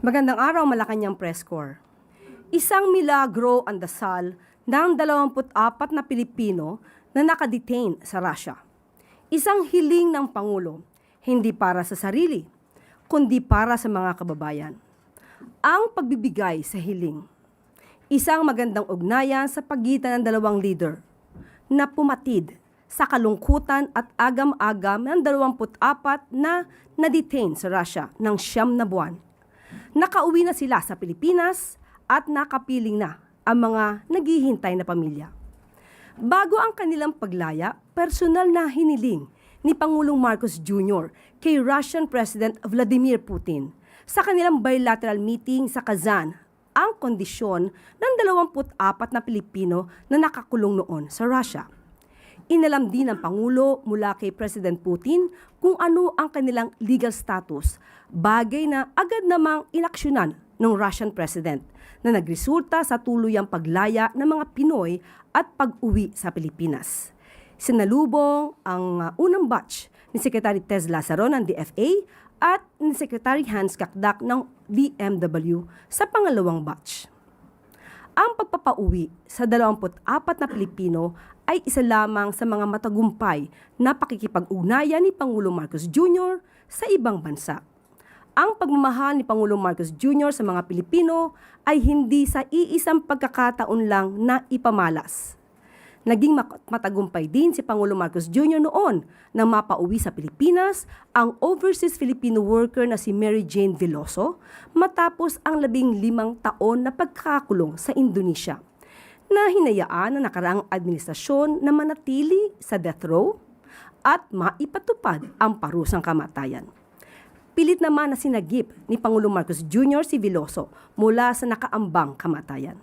Magandang araw, Malacanang Press Corps. Isang milagro ang dasal ng 24 na Pilipino na nakadetain sa Russia. Isang hiling ng Pangulo, hindi para sa sarili, kundi para sa mga kababayan. Ang pagbibigay sa hiling. Isang magandang ugnayan sa pagitan ng dalawang leader na pumatid sa kalungkutan at agam-agam ng 24 na na-detain sa Russia ng 9 na buwan. Nakauwi na sila sa Pilipinas at nakapiling na ang mga naghihintay na pamilya. Bago ang kanilang paglaya, personal na hiniling ni Pangulong Marcos Jr. kay Russian President Vladimir Putin sa kanilang bilateral meeting sa Kazan ang kondisyon ng 24 na Pilipino na nakakulong noon sa Russia. Inalam din ng Pangulo mula kay President Putin kung ano ang kanilang legal status, bagay na agad namang inaksyonan ng Russian President na nagresulta sa tuluyang paglaya ng mga Pinoy at pag-uwi sa Pilipinas. Sinalubong ang unang batch ni Secretary Tez Lazaro ng DFA at ni Secretary Hans Kakdak ng DMW sa pangalawang batch. Ang pagpapauwi sa 24 na Pilipino ay isa lamang sa mga matagumpay na pakikipag-ugnayan ni Pangulong Marcos Jr. sa ibang bansa. Ang pagmamahal ni Pangulong Marcos Jr. sa mga Pilipino ay hindi sa iisang pagkakataon lang na ipamalas. Naging matagumpay din si Pangulong Marcos Jr. noon nang mapauwi sa Pilipinas ang overseas Filipino worker na si Mary Jane Veloso matapos ang 15 taon na pagkakakulong sa Indonesia, na hinayaan ng nakaraang administrasyon na manatili sa death row at maipatupad ang parusang kamatayan. Pilit naman na sinagip ni Pangulong Marcos Jr. si Veloso mula sa nakaambang kamatayan.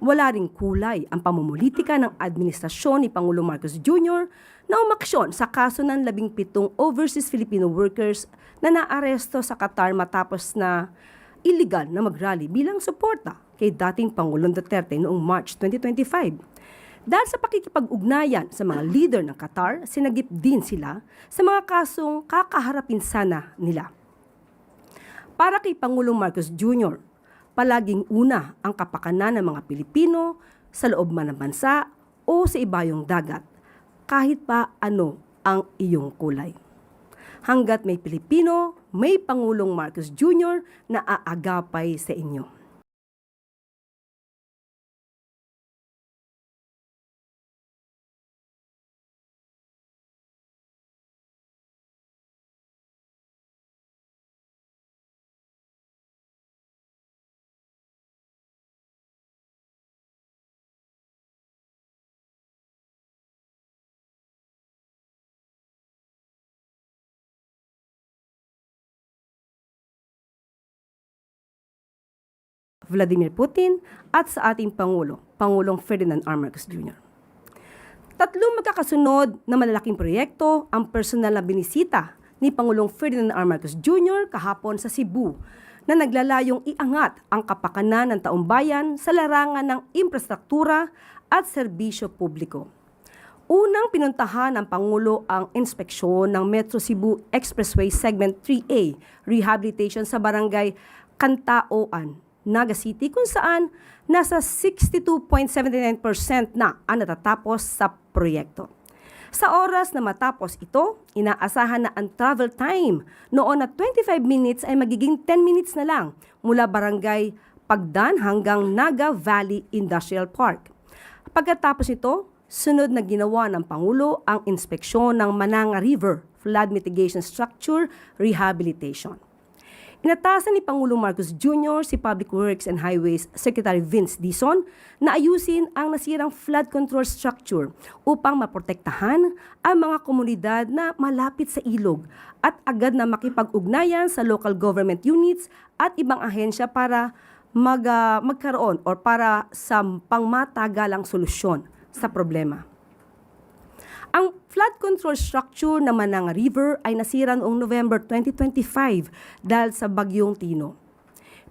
Wala ring kulay ang pamumulitika ng administrasyon ni Pangulong Marcos Jr. na umaksyon sa kaso ng 17 overseas Filipino workers na naaresto sa Qatar matapos na illegal na mag-rally bilang suporta kay dating Pangulong Duterte noong March 2025. Dahil sa pakikipag-ugnayan sa mga leader ng Qatar, sinagip din sila sa mga kasong kakaharapin sana nila. Para kay Pangulong Marcos Jr., palaging una ang kapakanan ng mga Pilipino sa loob man ng bansa o sa ibayong dagat, kahit pa ano ang iyong kulay. Hanggat may Pilipino, may Pangulong Marcos Jr. na aagapay sa inyo. Vladimir Putin at sa ating Pangulo, Pangulong Ferdinand R. Marcos Jr. Tatlong magkakasunod na malalaking proyekto ang personal na binisita ni Pangulong Ferdinand R. Marcos Jr. kahapon sa Cebu na naglalayong iangat ang kapakanan ng taumbayan sa larangan ng infrastruktura at serbisyo publiko. Unang pinuntahan ng Pangulo ang inspeksyon ng Metro Cebu Expressway Segment 3A rehabilitation sa barangay Cantaoan, Naga City, kung saan nasa 62.79% na ang natatapos sa proyekto. Sa oras na matapos ito, inaasahan na ang travel time noon na 25 minutes ay magiging 10 minutes na lang mula barangay Pagdan hanggang Naga Valley Industrial Park. Pagkatapos ito, sunod na ginawa ng Pangulo ang inspeksyon ng Mananga River Flood Mitigation Structure Rehabilitation. Inatasan ni Pangulong Marcos Jr. si Public Works and Highways Secretary Vince Dizon na ayusin ang nasirang flood control structure upang maprotektahan ang mga komunidad na malapit sa ilog at agad na makipag-ugnayan sa local government units at ibang ahensya para magkaroon o para sa pangmatagalang solusyon sa problema. Ang flood control structure ng Mananga River ay nasira noong November 2025 dahil sa Bagyong Tino.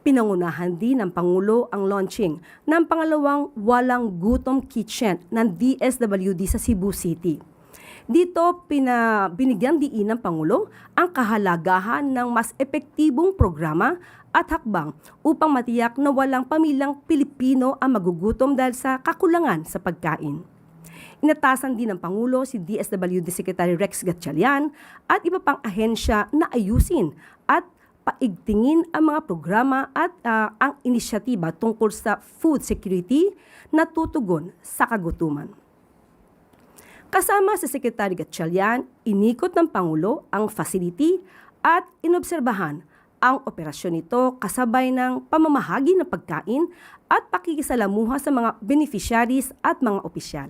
Pinangunahan din ng Pangulo ang launching ng pangalawang walang gutom kitchen ng DSWD sa Cebu City. Dito binigyang diin ng Pangulo ang kahalagahan ng mas epektibong programa at hakbang upang matiyak na walang pamilyang Pilipino ang magugutom dahil sa kakulangan sa pagkain. Inatasan din ng Pangulo si DSWD Secretary Rex Gatchalian at iba pang ahensya na ayusin at paigtingin ang mga programa at ang inisyatiba tungkol sa food security na tutugon sa kagutuman. Kasama si Secretary Gatchalian, inikot ng Pangulo ang facility at inobserbahan ang operasyon nito kasabay ng pamamahagi ng pagkain at pakikisalamuha sa mga beneficiaries at mga opisyal.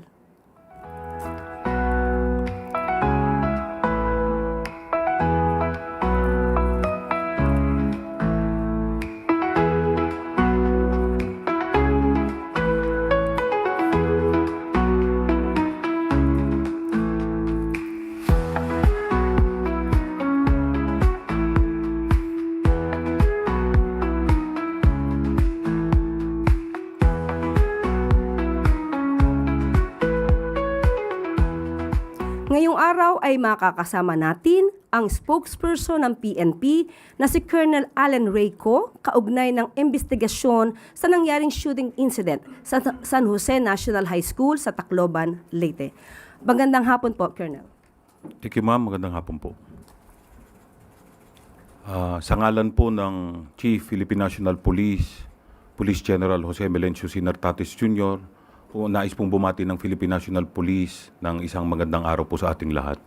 Ngayong araw ay makakasama natin ang spokesperson ng PNP na si Colonel Allen Rayco kaugnay ng investigasyon sa nangyaring shooting incident sa San Jose National High School sa Tacloban, Leyte. Magandang hapon po, Colonel. Thank you, ma'am. Magandang hapon po. Sa ngalan po ng Chief Philippine National Police, Police General Jose Melencio Sinartates Jr., nais pong bumati ng Philippine National Police ng isang magandang araw po sa ating lahat.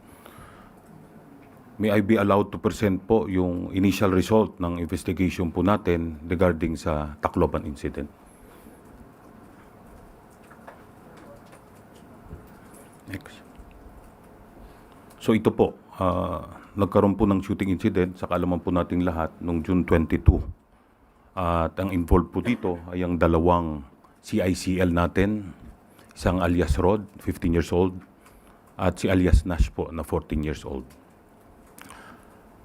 May I be allowed to present po yung initial result ng investigation po natin regarding sa Tacloban incident. Next. So ito po, nagkaroon po ng shooting incident sa kaalaman po nating lahat noong June 22. At ang involved po dito ay ang dalawang CICL natin, isang alias Rod, 15 years old, at si alias Nash po na 14 years old.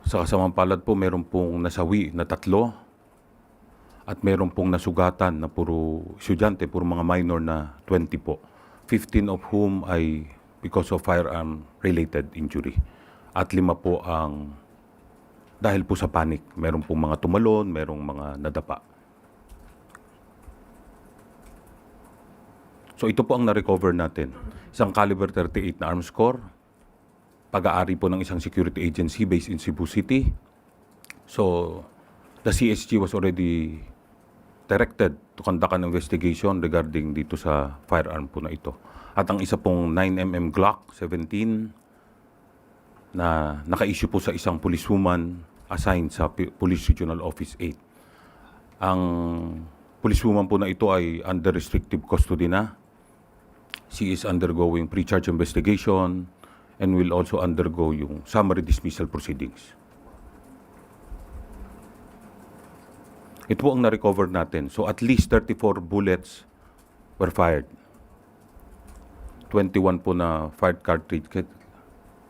Sa kasamang palad po, meron pong nasawi na 3 at meron pong nasugatan na puro estudyante, puro mga minor na 20 po. 15 of whom ay because of firearm-related injury. At 5 po ang dahil po sa panic. Meron pong mga tumalon, merong mga nadapa. So ito po ang na-recover natin. Isang caliber 38 na arms core, pag-aari po ng isang security agency based in Cebu City. So the CSG was already directed to conduct an investigation regarding dito sa firearm po na ito. At ang isa pong 9mm Glock 17 na naka-issue po sa isang policewoman assigned sa Police Regional Office 8. Ang policewoman po na ito ay under restrictive custody na. She is undergoing pre-charge investigation and will also undergo yung summary dismissal proceedings. Ito po ang na-recover natin. So at least 34 bullets were fired. 21 po na fired cartridge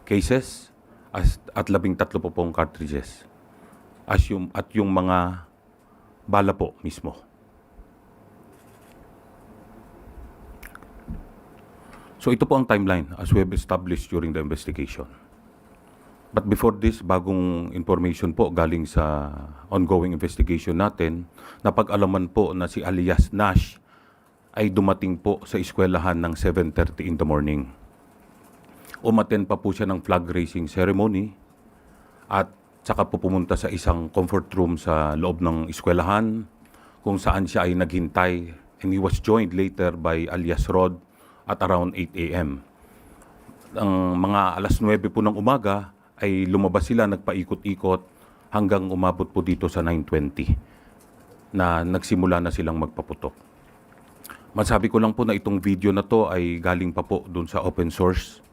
cases at 13 po pong cartridges. At yung mga bala po mismo. So ito po ang timeline as we have established during the investigation. But before this, bagong information po galing sa ongoing investigation natin, napag-alaman po na si alias Nash ay dumating po sa eskwelahan ng 7:30 in the morning. Umattend pa po siya ng flag raising ceremony at saka po pumunta sa isang comfort room sa loob ng eskwelahan kung saan siya ay naghintay, and he was joined later by alias Rod at around 8 a.m. Ang mga alas 9 po ng umaga ay lumabas sila, nagpaikot-ikot hanggang umabot po dito sa 9:20 na nagsimula na silang magpaputok. Masabi ko lang po na itong video na to ay galing pa po dun sa open source.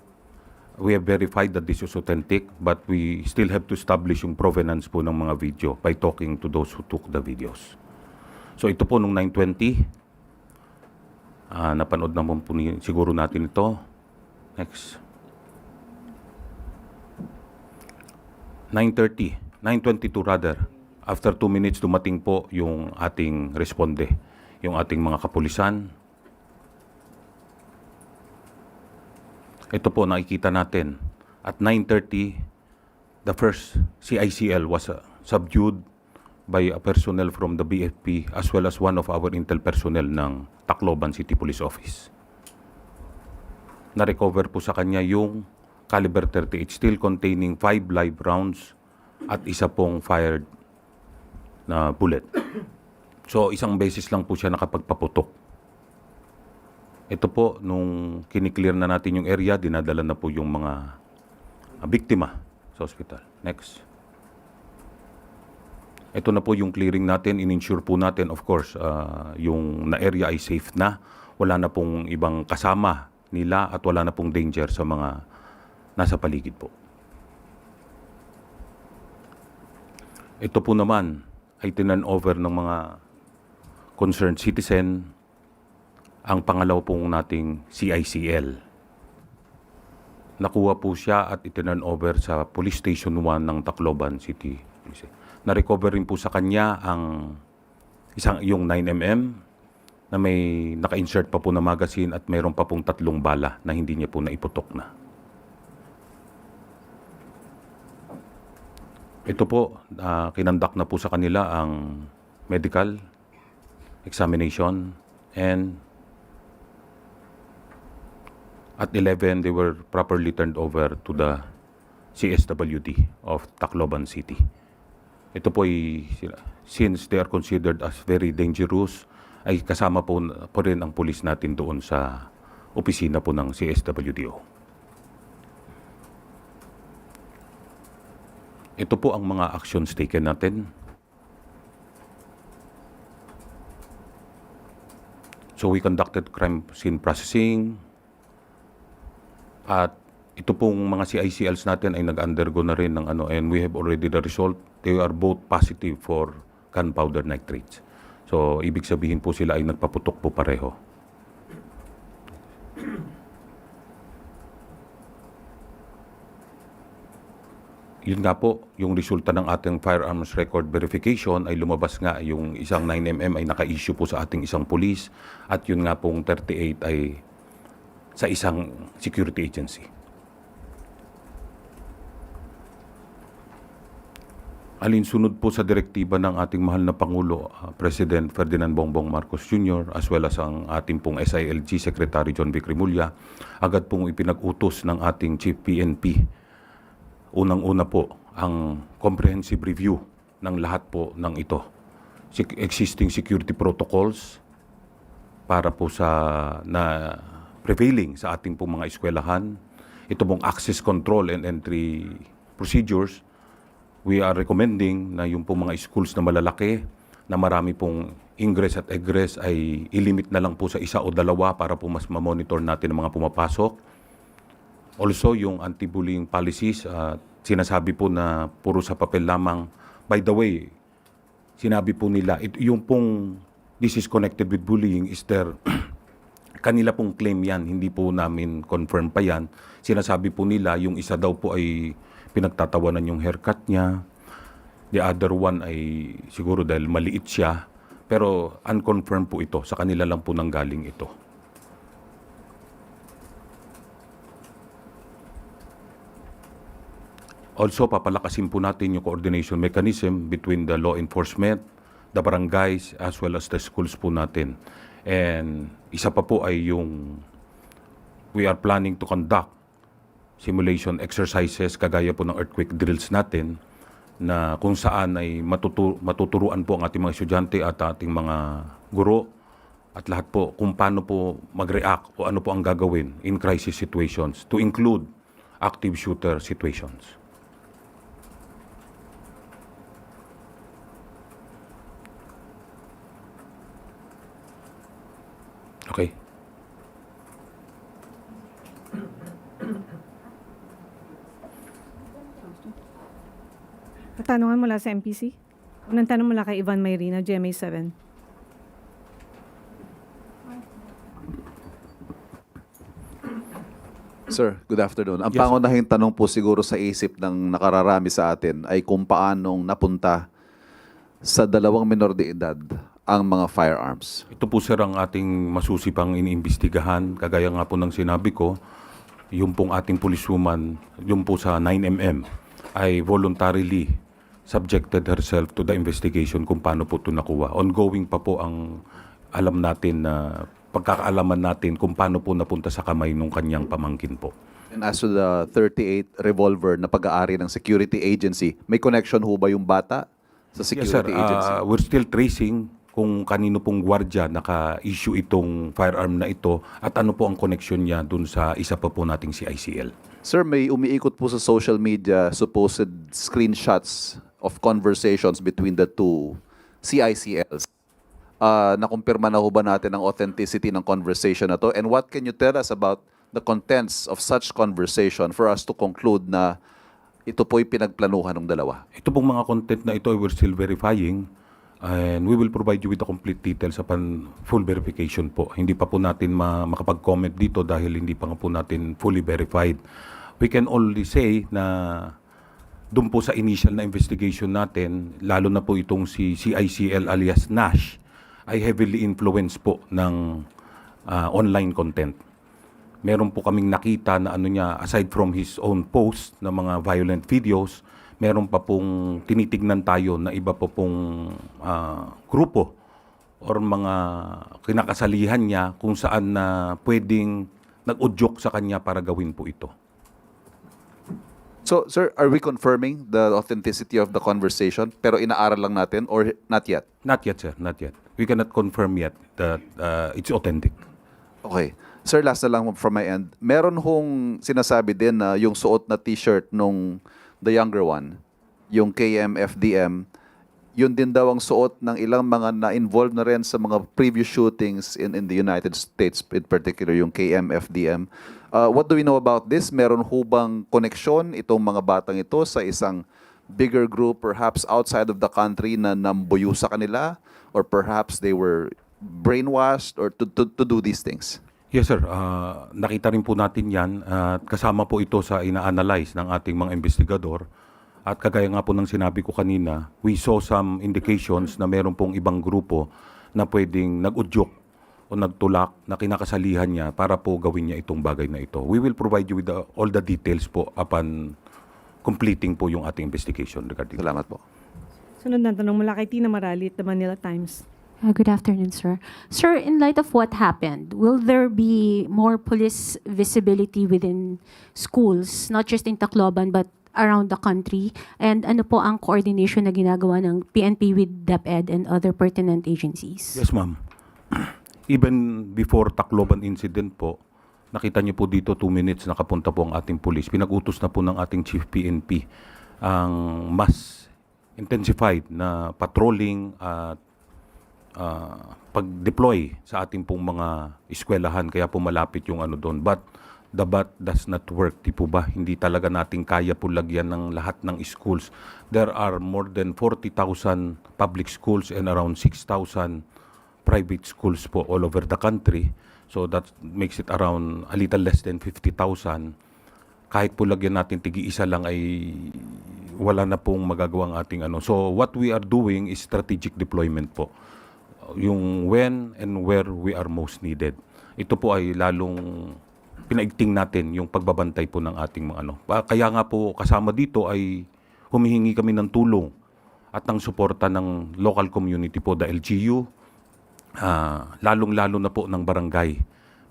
We have verified that this is authentic, but we still have to establish yung provenance po ng mga video by talking to those who took the videos. So ito po nung 9:20, napanood naman po siguro natin ito. Next. 9:22 rather. After 2 minutes, dumating po yung ating responde, yung ating mga kapulisan. Ito po, nakikita natin. At 9:30, the first CICL was subdued by a personnel from the BFP as well as one of our intel personnel ng Tacloban City Police Office. Na-recover po sa kanya yung caliber 38 still containing 5 live rounds at isa pong fired na bullet. So isang beses lang po siya nakapagpaputok. Ito po, nung kiniklear na natin yung area, dinadala na po yung mga biktima sa hospital. Next. Ito na po yung clearing natin. In-ensure po natin, of course, yung na-area ay safe na. Wala na pong ibang kasama nila at wala na pong danger sa mga nasa paligid po. Ito po naman ay tinan over ng mga concerned citizen ang pangalaw pong nating CICL. Nakuha po siya at itinan over sa Police Station 1 ng Tacloban City. Na-recover rin po sa kanya ang yung 9mm na may naka-insert pa po na magazine at mayroon pa pong 3 bala na hindi niya po naiputok na. Ito po, kinandak na po sa kanila ang medical examination and at 11 they were properly turned over to the CSWD of Tacloban City. Ito po ay, since they are considered as very dangerous, ay kasama po rin ang pulis natin doon sa opisina po ng CSWDO. Ito po ang mga actions taken natin. So we conducted crime scene processing at ito pong mga CICLs natin ay nag-undergo na rin ng and we have already the result. They are both positive for gunpowder nitrates. So, ibig sabihin po sila ay nagpaputok po pareho. Yun nga po, yung resulta ng ating firearms record verification ay lumabas nga yung isang 9mm ay naka-issue po sa ating isang police at yun nga pong 38 ay sa isang security agency. Alinsunod po sa direktiba ng ating mahal na Pangulo, President Ferdinand Bongbong Marcos Jr. as well as ang ating pong SILG Secretary John Vic Rimulya, agad pong ipinag-utos ng ating Chief PNP. Unang-una po ang comprehensive review ng lahat po ng ito. Existing security protocols para po sa na prevailing sa ating pong mga eskwelahan. Ito pong access control and entry procedures. We are recommending na yung pong mga schools na malalaki, na marami pong ingress at egress ay ilimit na lang po sa 1 o 2 para po mas ma-monitor natin ang mga pumapasok. Also, yung anti-bullying policies, sinasabi po na puro sa papel lamang. By the way, sinabi po nila, yung pong this is connected with bullying is there, kanila pong claim yan, hindi po namin confirm pa yan. Sinasabi po nila, yung isa daw po ay pinagtatawanan yung haircut niya. The other one ay siguro dahil maliit siya. Pero unconfirmed po ito. Sa kanila lang po nanggaling ito. Also, papalakasin po natin yung coordination mechanism between the law enforcement, the barangays, as well as the schools po natin. And isa pa po ay yung we are planning to conduct simulation exercises kagaya po ng earthquake drills natin na kung saan ay matuturuan po ang ating mga estudyante at ating mga guro at lahat po kung paano po mag-react o ano po ang gagawin in crisis situations to include active shooter situations. Okay. Katanungan mula sa MPC. Unang tanong mula kay Ivan Mayrina, GMA 7. Sir, good afternoon. Ang Yes, pangunahing tanong po siguro sa isip ng nakararami sa atin ay kung paanong napunta sa 2 menor de edad ang mga firearms. Ito po sir ang ating masusipang iniimbestigahan. Kagaya nga po ng sinabi ko, yung pong ating policewoman, yung po sa 9mm, ay voluntarily subjected herself to the investigation kung paano po ito nakuha. Ongoing pa po ang alam natin na pagkakaalaman natin kung paano po napunta sa kamay ng kanyang pamangkin po. And as to the 38 revolver na pag-aari ng security agency, may connection ho ba yung bata sa Yes, sir. security agency? We're still tracing kung kanino pong gwardiya naka-issue itong firearm na ito at ano po ang connection niya dun sa isa pa po nating CICL. Sir, may umiikot po sa social media supposed screenshots of conversations between the two CICLs. Nakumpirma na ho ba natin ang authenticity ng conversation na to? And what can you tell us about the contents of such conversation for us to conclude na ito po'y pinagplanuhan ng dalawa? Ito pong mga content na ito we're still verifying and we will provide you with the complete details upon full verification po. Hindi pa po natin makapag-comment dito dahil hindi pa nga po natin fully verified. We can only say na doon po sa initial na investigation natin, lalo na po itong si CICL alias Nash, ay heavily influenced po ng online content. Meron po kaming nakita na ano niya, aside from his own post na mga violent videos, meron pa pong tinitignan tayo na iba pa pong grupo or mga kinakasalihan niya kung saan na pwedeng nag-udyok sa kanya para gawin po ito. So, sir, are we confirming the authenticity of the conversation pero inaaral lang natin or not yet? Not yet, sir. Not yet. We cannot confirm yet that it's authentic. Okay. Sir, last na lang from my end. Meron hong sinasabi din na yung suot na t-shirt nung the younger one, yung KMFDM, yun din daw ang suot ng ilang mga na-involved na rin sa mga previous shootings in the United States, in particular yung KMFDM. What do we know about this? Meron ho bang koneksyon itong mga batang ito sa isang bigger group, perhaps outside of the country na nambuyo sa kanila? Or perhaps they were brainwashed or to do these things? Yes, sir. Nakita rin po natin yan at kasama po ito sa ina-analyze ng ating mga investigador. At kagaya nga po ng sinabi ko kanina, we saw some indications na meron pong ibang grupo na pwedeng nag-udyok o nagtulak na kinakasalihan niya para po gawin niya itong bagay na ito. We will provide you with all the details po upon completing po yung ating investigation regarding. Salamat po. Sunod na tanong mula kay Tina Marali at The Manila Times. Good afternoon, sir. Sir, in light of what happened, will there be more police visibility within schools, not just in Tacloban, but around the country? And ano po ang coordination na ginagawa ng PNP with DepEd and other pertinent agencies? Yes, ma'am. Even before Tacloban incident po, nakita niyo po dito 2 minutes nakapunta po ang ating police. Pinag-utos na po ng ating Chief PNP ang mas intensified na patrolling at pag-deploy sa ating pong mga eskwelahan kaya po malapit yung ano doon. But the bat does not work, di po ba? Hindi talaga natin kaya po lagyan ng lahat ng schools. There are more than 40,000 public schools and around 6,000 private schools po all over the country. So that makes it around a little less than 50,000. Kahit po lagyan natin tigi-isa lang ay wala na pong magagawang ating ano. So what we are doing is strategic deployment po. Yung when and where we are most needed. Ito po ay lalong pinaigting natin yung pagbabantay po ng ating mga ano. Kaya nga po kasama dito ay humihingi kami ng tulong at ng suporta ng local community po, the LGU, lalong-lalo na po ng barangay.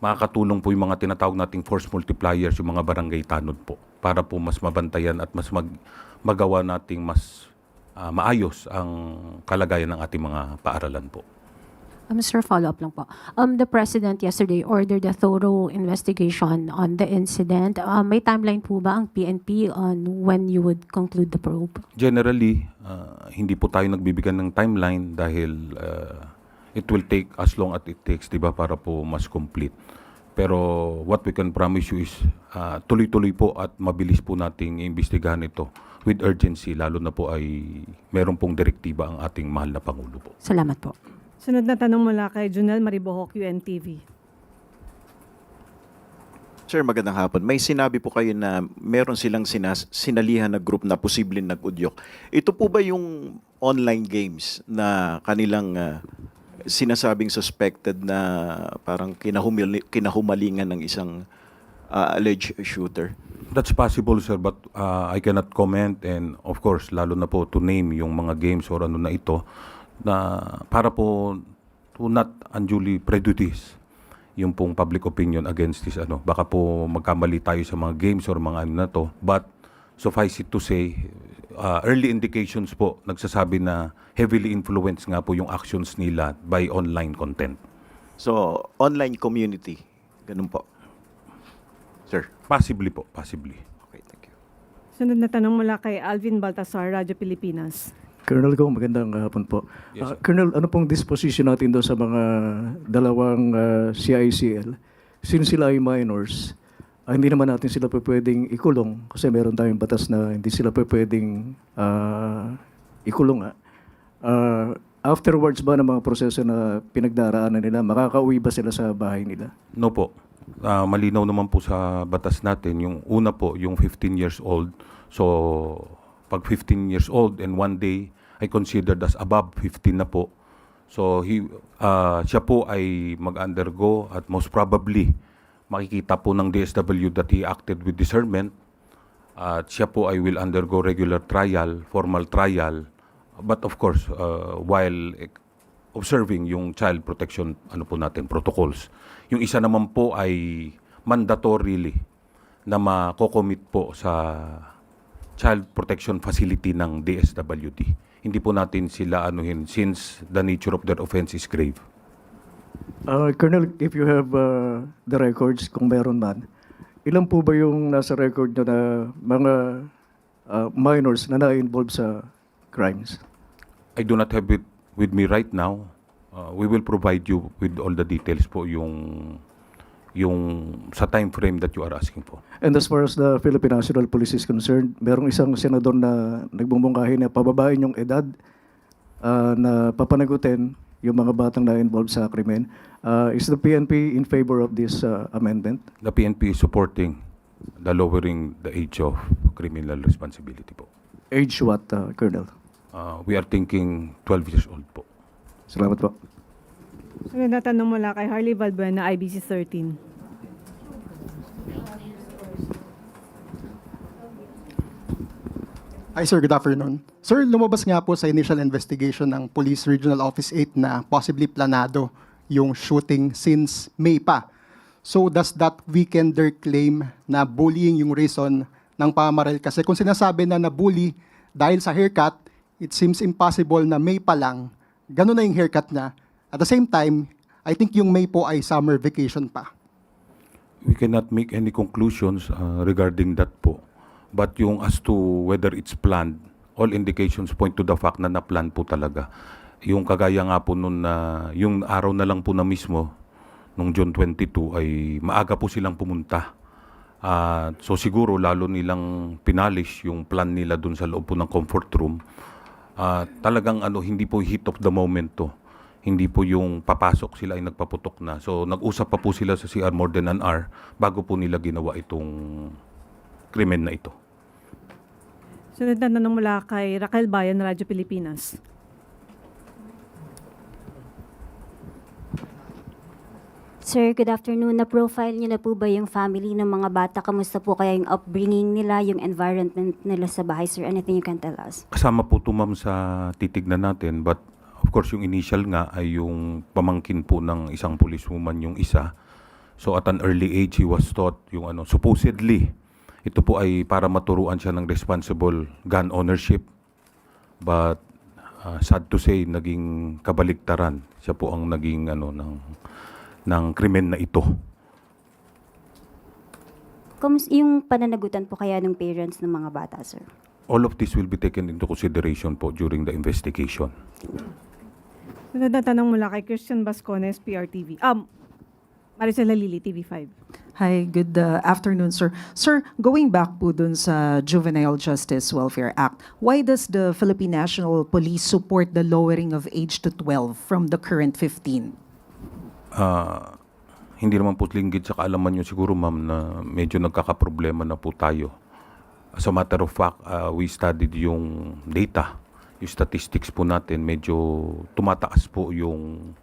Makakatulong po yung mga tinatawag nating force multipliers, yung mga barangay tanod po, para po mas mabantayan at mas magawa nating mas maayos ang kalagayan ng ating mga paaralan po. Sir, follow-up lang po. The President yesterday ordered a thorough investigation on the incident. May timeline po ba ang PNP on when you would conclude the probe? Generally, hindi po tayo nagbibigyan ng timeline dahil it will take as long as it takes, diba, para po mas complete. Pero what we can promise you is tuloy-tuloy po at mabilis po nating iimbestigahan ito with urgency, lalo na po ay meron pong direktiba ang ating mahal na Pangulo po. Salamat po. Sunod na tanong mula kay Junel Maribojoc, UNTV. Sir, magandang hapon. May sinabi po kayo na meron silang sinalihan na group na posibleng nag-udyok. Ito po ba yung online games na kanilang sinasabing suspected na parang kinahumalingan ng isang alleged shooter? That's possible, sir, but I cannot comment, and of course, lalo na po to name yung mga games or ano na ito, na para po to not unduly prejudice yung pong public opinion against this ano. Baka po magkamali tayo sa mga games or mga ano na to, but suffice it to say, early indications po nagsasabi na heavily influenced nga po yung actions nila by online content. So, online community. Ganun po. Sir. Possibly po, possibly. Okay, thank you. Sunod na tanong mula kay Alvin Baltasar, Radyo Pilipinas. Colonel Gong, magandang hapon po. Yes, sir. Colonel, ano pong disposition natin doon sa mga dalawang CICL? Since sila ay minors, hindi naman natin sila pwedeng ikulong kasi meron tayong batas na hindi sila pwedeng ikulong. Afterwards ba ng mga proseso na pinagdaraanan nila, makakauwi ba sila sa bahay nila? No po. Malinaw naman po sa batas natin. Yung una po, yung 15 years old. So, pag 15 years old and one day ay considered as above 15 na po. So, siya po ay mag-undergo at most probably makikita po ng DSW that he acted with discernment. At siya po ay will undergo regular trial, formal trial. But of course, while observing yung child protection protocols. Yung isa naman po ay mandatorily na makocommit po sa child protection facility ng DSWD. Hindi po natin sila anuhin since the nature of their offense is grave. Colonel, if you have the records, kung meron man, ilan po ba yung nasa record nyo na mga minors na na-involve sa crimes? I do not have it with me right now. We will provide you with all the details po yung sa time frame that you are asking for. And as far as the Philippine National Police is concerned, merong isang senador na nagbumungkahi na pababain yung edad na papanagutin yung mga batang na-involved sa krimen. Is the PNP in favor of this amendment? The PNP is supporting the lowering the age of criminal responsibility po. Age what, Colonel? We are thinking 12 years old po. Salamat po. Sunod na tanong mula kay Harley Valbuena, IBC 13. Hi sir, good afternoon. Sir, lumabas nga po sa initial investigation ng Police Regional Office 8 na possibly planado yung shooting since May pa. So does that weaken their claim na bullying yung reason ng pamaril? Kasi kung sinasabi na nabully dahil sa haircut, it seems impossible na May pa lang, ganun na yung haircut niya. At the same time, I think yung May po ay summer vacation pa. We cannot make any conclusions regarding that po. But yung as to whether it's planned, all indications point to the fact na na-plan po talaga. Yung kagaya nga po nun na, yung araw na lang po na mismo, nung June 22, ay maaga po silang pumunta. So siguro lalo nilang pinalish yung plan nila dun sa loob po ng comfort room. Talagang hindi po heat of the moment to. Hindi po yung papasok sila ay nagpaputok na. So nag-usap pa po sila sa CR more than an hour bago po nila ginawa itong krimen na ito. Sunod na tanong mula kay Raquel Bayan, Radyo Pilipinas. Sir, good afternoon. Na-profile niyo na po ba yung family ng mga bata? Kamusta po kaya yung upbringing nila, yung environment nila sa bahay? Sir, anything you can tell us? Kasama po ito, ma'am, sa titignan natin. But of course, yung initial nga ay yung pamangkin po ng isang policewoman yung isa. So at an early age, he was taught yung supposedly, ito po ay para maturuan siya ng responsible gun ownership. But sad to say, naging kabaliktaran. Siya po ang naging ng krimen na ito. Yung pananagutan po kaya ng parents ng mga bata, sir? All of this will be taken into consideration po during the investigation. Sunod na tanong mula kay Christian Bascones, PRTV. Maricel Halili, TV5. Hi, good afternoon, sir. Sir, going back po dun sa Juvenile Justice Welfare Act, why does the Philippine National Police support the lowering of age to 12 from the current 15? Hindi naman po linggid sa kaalaman nyo siguro, ma'am, na medyo nagkakaproblema na po tayo. As a matter of fact, we studied yung data, yung statistics po natin, medyo tumataas po yung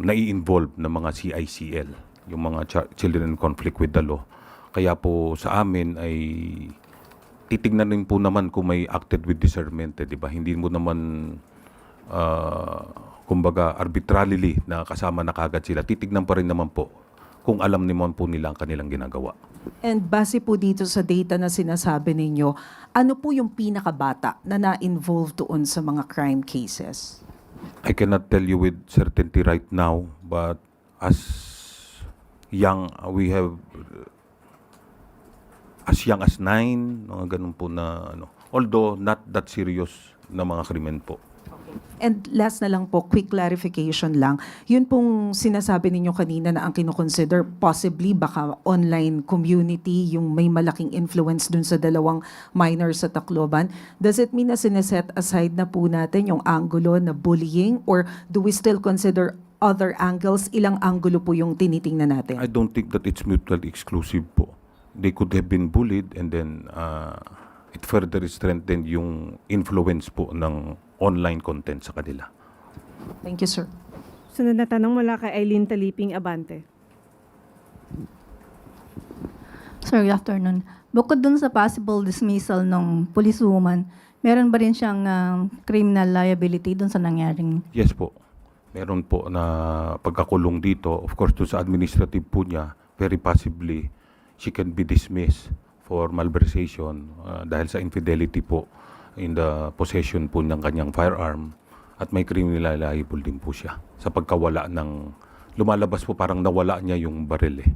nai-involve na mga CICL. yung mga children in conflict with the law. Kaya po sa amin ay titignan rin po naman kung may acted with discernment, di ba? Hindi mo naman kumbaga arbitrarily na kasama na kagad sila. Titignan pa rin naman po kung alam naman po nila ang kanilang ginagawa. And base po dito sa data na sinasabi ninyo, ano po yung pinakabata na na-involve doon sa mga crime cases? I cannot tell you with certainty right now, but as young, we have as young as 9, mga ganun po na ano. Although not that serious na mga krimen po. And last na lang po, quick clarification lang. Yun pong sinasabi ninyo kanina na ang kinoconsider possibly baka online community yung may malaking influence dun sa dalawang minors sa Tacloban. Does it mean na sineset aside na po natin yung angulo na bullying or do we still consider other angles? Ilang angulo po yung tinitingnan natin? I don't think that it's mutually exclusive po. They could have been bullied and then it further strengthened yung influence po ng online content sa kanila. Thank you, sir. Sunod na tanong mula kay Eileen Taliping Abante. Sir, good afternoon. Bukod dun sa possible dismissal ng policewoman, meron ba rin siyang criminal liability dun sa nangyaring? Yes po. Meron po na pagkakulong dito. Of course, doon sa administrative po niya, very possibly, she can be dismissed for malversation dahil sa infidelity po in the possession po ng kanyang firearm at may criminal liable din po siya sa pagkawala ng lumalabas po parang nawala niya yung baril eh.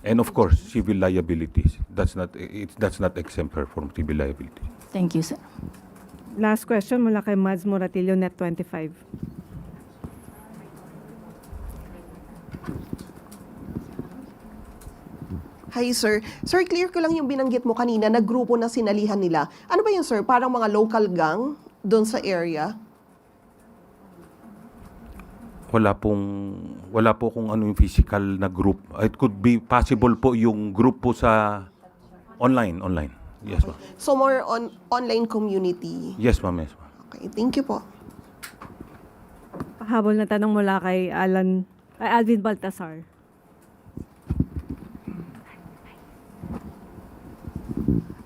And of course, civil liabilities. That's not exempt her from civil liability. Thank you, sir. Last question mula kay Mads Moratillo, Net 25. Hi, sir. Sir, clear ko lang yung binanggit mo kanina na grupo na sinalihan nila. Ano ba yun, sir? Parang mga local gang doon sa area? Wala po kung ano yung physical na group. It could be possible po yung group po sa online. Yes, ma'am. So more on online community. Yes, ma'am. Yes, ma'am. Okay, thank you po. Pahabol na tanong mula kay Alvin Baltasar.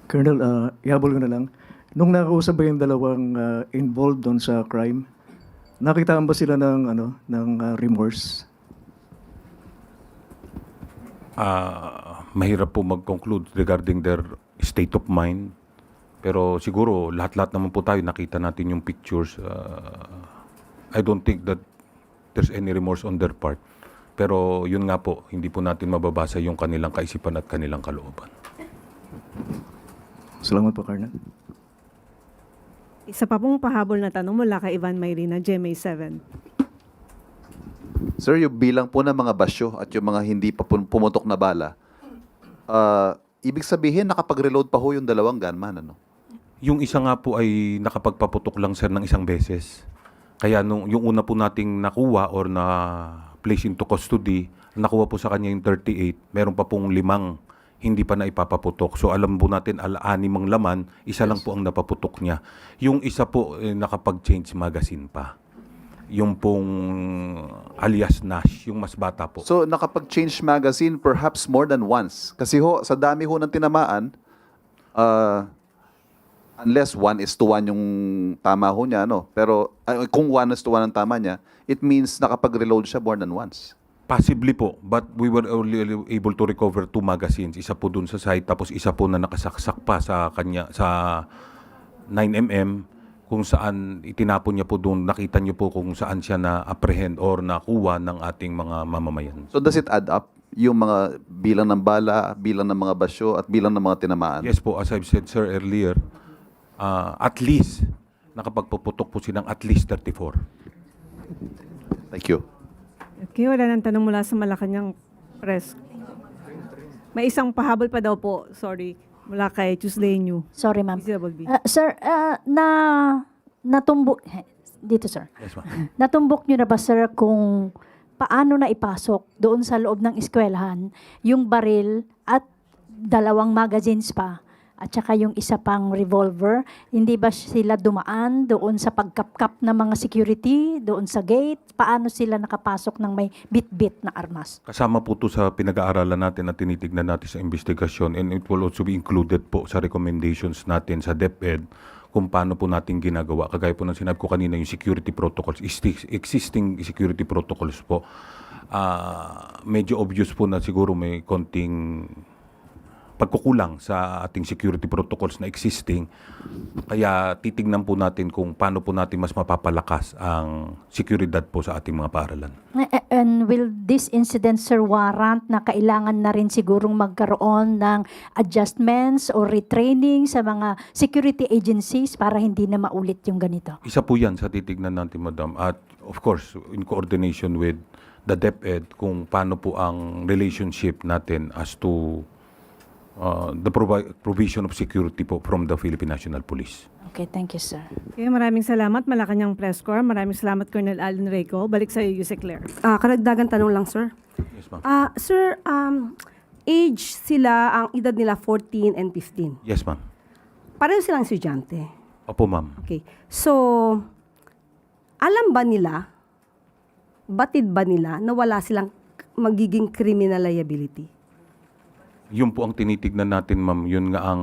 Colonel, ihabol ko na lang. Nung nakausap ba yung dalawang involved doon sa crime, nakitaan ba sila ng remorse? Mahirap po mag-conclude regarding their state of mind. Pero siguro, lahat-lahat naman po tayo, nakita natin yung pictures. I don't think that there's any remorse on their part. Pero yun nga po, hindi po natin mababasa yung kanilang kaisipan at kanilang kalooban. Salamat po, Colonel. Isa pa pong pahabol na tanong mula kay Ivan Mayrina, GMA 7. Sir, yung bilang po ng mga basyo at yung mga hindi pa pumutok na bala, ibig sabihin nakapag-reload pa ho yung dalawang gunman, ano? Yung isa nga po ay nakapagpaputok lang sir ng isang beses. Kaya yung una po nating nakuha or na place into custody, nakuha po sa kanya yung 38, meron pa pong 5 hindi pa na ipapaputok. So alam po natin, 6 ang laman, isa lang po ang napaputok niya. Yung isa po nakapag-change magazine pa. Yung pong alias Nash, yung mas bata po. So nakapag-change magazine perhaps more than once. Kasi ho, sa dami ho ng tinamaan, unless 1:1 yung tama ho niya, no? Pero kung 1:1 ang tama niya, it means nakapag-reload siya more than once. Possibly po, but we were only able to recover 2 magazines. Isa po dun sa site, tapos isa po na nakasaksak pa sa kanya, sa 9mm, kung saan itinapon niya po dun. Nakita niyo po kung saan siya na-apprehend or nakuha ng ating mga mamamayan. So does it add up? Yung mga bilang ng bala, bilang ng mga basyo, at bilang ng mga tinamaan? Yes po, as I've said sir earlier, at least, nakapagpuputok po silang at least 34. Thank you. Okay, wala nang tanong mula sa Malacanang Press. May isang pahabol pa daw po, sorry, mula kay Tuesday New. Sorry, ma'am. Visible B. Sir, natumbok, dito sir. Yes, ma'am. Natumbok nyo na ba sir kung paano na ipasok doon sa loob ng eskwelahan yung baril at 2 magazines pa at saka yung isa pang revolver, hindi ba sila dumaan doon sa pagkapkap ng mga security, doon sa gate? Paano sila nakapasok ng may bit-bit na armas? Kasama po to sa pinag-aaralan natin at tinitignan natin sa investigasyon, and it will also be included po sa recommendations natin sa DepEd kung paano po natin ginagawa. Kagaya po ng sinabi ko kanina, yung security protocols, existing security protocols po, medyo obvious po na siguro may konting pagkukulang sa ating security protocols na existing. Kaya titignan po natin kung paano po natin mas mapapalakas ang seguridad po sa ating mga paaralan. And will this incident, sir, warrant na kailangan na rin sigurong magkaroon ng adjustments or retraining sa mga security agencies para hindi na maulit yung ganito? Isa po yan sa titignan natin, Madam. At of course, in coordination with the DepEd, kung paano po ang relationship natin as to the provision of security po from the Philippine National Police. Okay, thank you, sir. Okay, maraming salamat, Malacanang Press Corps. Maraming salamat, Colonel Alden Reyco. Balik sa iyo, Yusek Claire. Karagdagan tanong lang, sir. Yes, ma'am. Sir, age sila, ang edad nila 14 and 15. Yes, ma'am. Pareho silang estudyante. Opo, ma'am. Okay. So, alam ba nila, batid ba nila na wala silang magiging criminal liability? Yun po ang tinitignan natin, ma'am. Yun nga ang,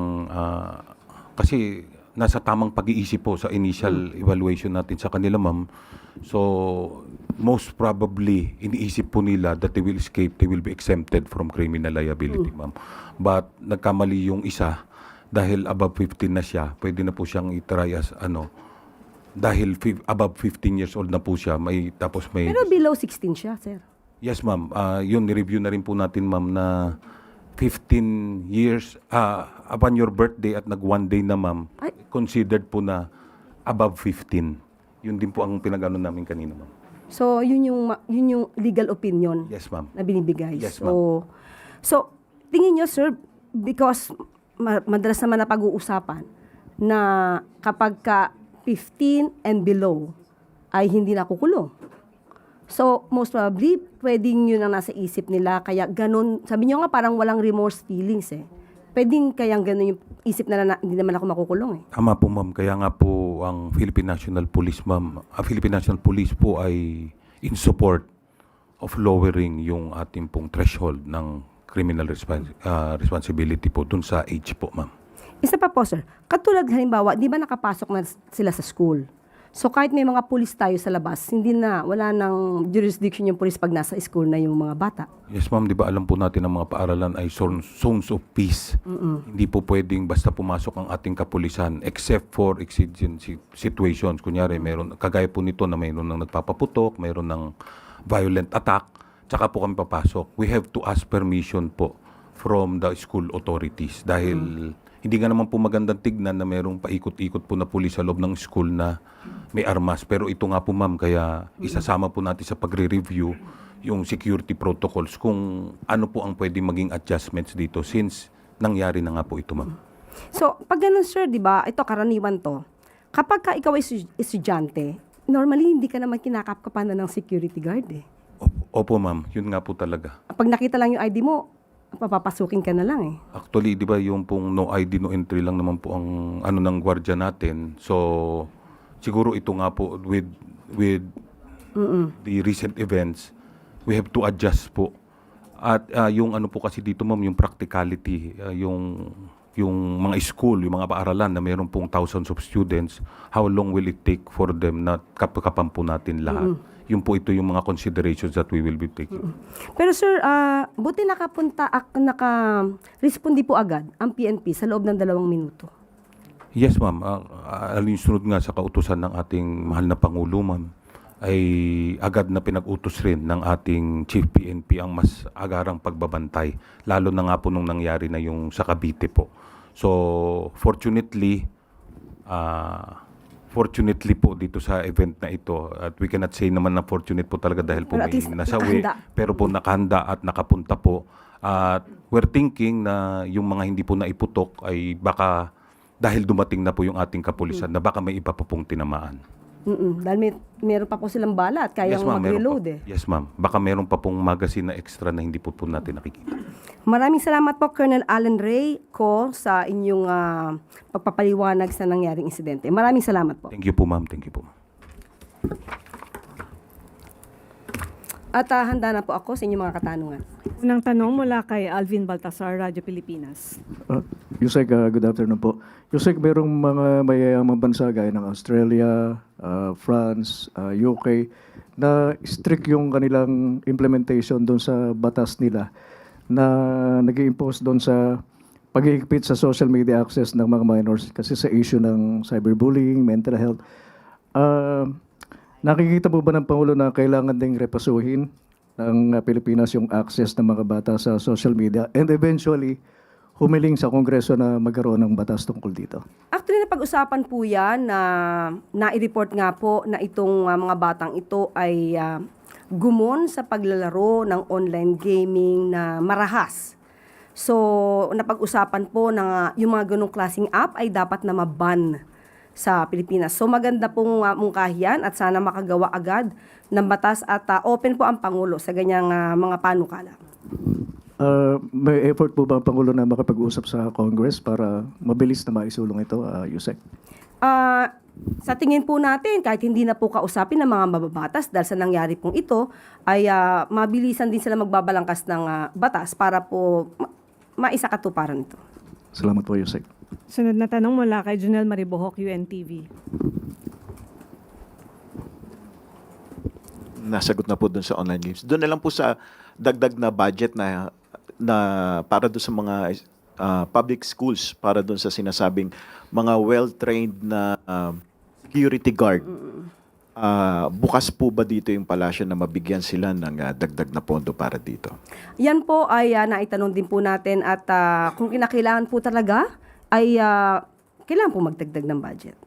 kasi nasa tamang pag-iisip po sa initial evaluation natin sa kanila, ma'am. So, most probably, iniisip po nila that they will escape, they will be exempted from criminal liability, ma'am. But nagkamali yung isa, dahil above 15 na siya, pwede na po siyang itry as dahil above 15 years old na po siya, tapos may... Pero below 16 siya, sir. Yes, ma'am. Yun, ni-review na rin po natin, ma'am, na 15 years, upon your birthday at nag-one day na, ma'am, considered po na above 15. Yun din po ang pinag-ano namin kanina, ma'am. So, yun yung legal opinion Yes, ma'am. na binibigay. Yes, So, tingin nyo, sir, because madalas naman na pag-uusapan na kapag ka 15 and below ay hindi nakukulong. So, most probably, pwedeng yun ang nasa isip nila. Kaya ganun, sabi nyo nga parang walang remorse feelings eh. Pwedeng kayang ganun yung isip nila na hindi naman ako makukulong eh. Tama po, ma'am. Kaya nga po ang Philippine National Police, ma'am, Philippine National Police po ay in support of lowering yung ating pong threshold ng criminal responsibility po dun sa age po, ma'am. Isa pa po, sir. Katulad halimbawa, di ba nakapasok na sila sa school? So kahit may mga pulis tayo sa labas, wala nang jurisdiction yung pulis pag nasa school na yung mga bata. Yes, ma'am. Di ba alam po natin ang mga paaralan ay zones of peace. Hindi po pwedeng basta pumasok ang ating kapulisan except for exigency situations. Kunyari, kagaya po nito na mayroon ng nagpapaputok, mayroon ng violent attack, tsaka po kami papasok. We have to ask permission po from the school authorities dahil hindi nga naman po magandang tignan na mayroong paikot-ikot po na pulis sa loob ng school na may armas. Pero ito nga po, ma'am, kaya isasama po natin sa pagre-review yung security protocols kung ano po ang pwedeng maging adjustments dito since nangyari na nga po ito, ma'am. So, pag ganun, sir, di ba, ito karaniwan to, kapag ka ikaw ay estudyante, normally hindi ka naman kinakapkapan ng security guard eh. Opo, ma'am. Yun nga po talaga. Pag nakita lang yung ID mo, papapasukin ka na lang eh. Actually, di ba yung pong no ID, no entry lang naman po ang ng gwardiya natin. So, siguro ito nga po with the recent events, we have to adjust po. At yung ano po kasi dito, ma'am, yung practicality, yung mga school, yung mga paaralan na mayroon pong thousands of students, how long will it take for them na kapakapan po natin lahat? Yung po ito yung mga considerations that we will be taking. Pero sir, buti naka-respondi po agad ang PNP sa loob ng 2 minuto. Yes, ma'am. Alinsunod nga sa kautusan ng ating mahal na Pangulo, ma'am, ay agad na pinag-utos rin ng ating Chief PNP ang mas agarang pagbabantay. Lalo na nga po nung nangyari na yung sa Cavite po. So, fortunately po dito sa event na ito, at we cannot say naman na fortunate po talaga dahil po Pero at may least nasawi, pero po nakahanda at nakapunta po. At we're thinking na yung mga hindi po naiputok ay baka dahil dumating na po yung ating kapulisan na baka may iba pa pong tinamaan. Dahil meron pa po silang bala at kayang Yes, ma'am, meron mag-reload pa. eh. Yes, ma'am. Baka meron pa pong magazine na extra na hindi po natin nakikita. Maraming salamat po, Colonel Alan Ray ko sa inyong pagpapaliwanag sa nangyaring insidente. Maraming salamat po. Thank you po, ma'am. Thank you po. At handa na po ako sa inyong mga katanungan. Unang tanong mula kay Alvin Baltasar, Radyo Pilipinas. Yusek, good afternoon po. Yusek, mayroong mga mayayamang bansa gaya ng Australia, France, UK, na strict yung kanilang implementation doon sa batas nila na nag-i-impose doon sa pag-iigpit sa social media access ng mga minors kasi sa issue ng cyberbullying, mental health. Nakikita po ba ng Pangulo na kailangan ding repasuhin ng Pilipinas yung access ng mga bata sa social media and eventually humiling sa Kongreso na magkaroon ng batas tungkol dito? Actually, napag-usapan po yan na nai-report nga po na itong mga batang ito ay gumon sa paglalaro ng online gaming na marahas. So, napag-usapan po na yung mga ganong klaseng app ay dapat na maban sa Pilipinas. So, maganda pong mungkahiyan at sana makagawa agad ng batas at open po ang Pangulo sa ganyang mga panukala. May effort po ba ang Pangulo na makapag-usap sa Congress para mabilis na maisulong ito, Yusek? Sa tingin po natin, kahit hindi na po kausapin ng mga mababatas dahil sa nangyari pong ito, ay mabilisan din sila magbabalangkas ng batas para po maisakatuparan ito. Salamat po, Yusek. Sunod na tanong mula kay Junel Maribohok, UNTV. Nasagot na po doon sa online games. Doon na lang po sa dagdag na budget na para doon sa mga public schools, para doon sa sinasabing mga well-trained na security guard. Bukas po ba dito yung palasyo na mabigyan sila ng dagdag na pondo para dito? Yan po ay naitanong din po natin at kung kinakailangan po talaga ay kailangan po magdagdag ng budget.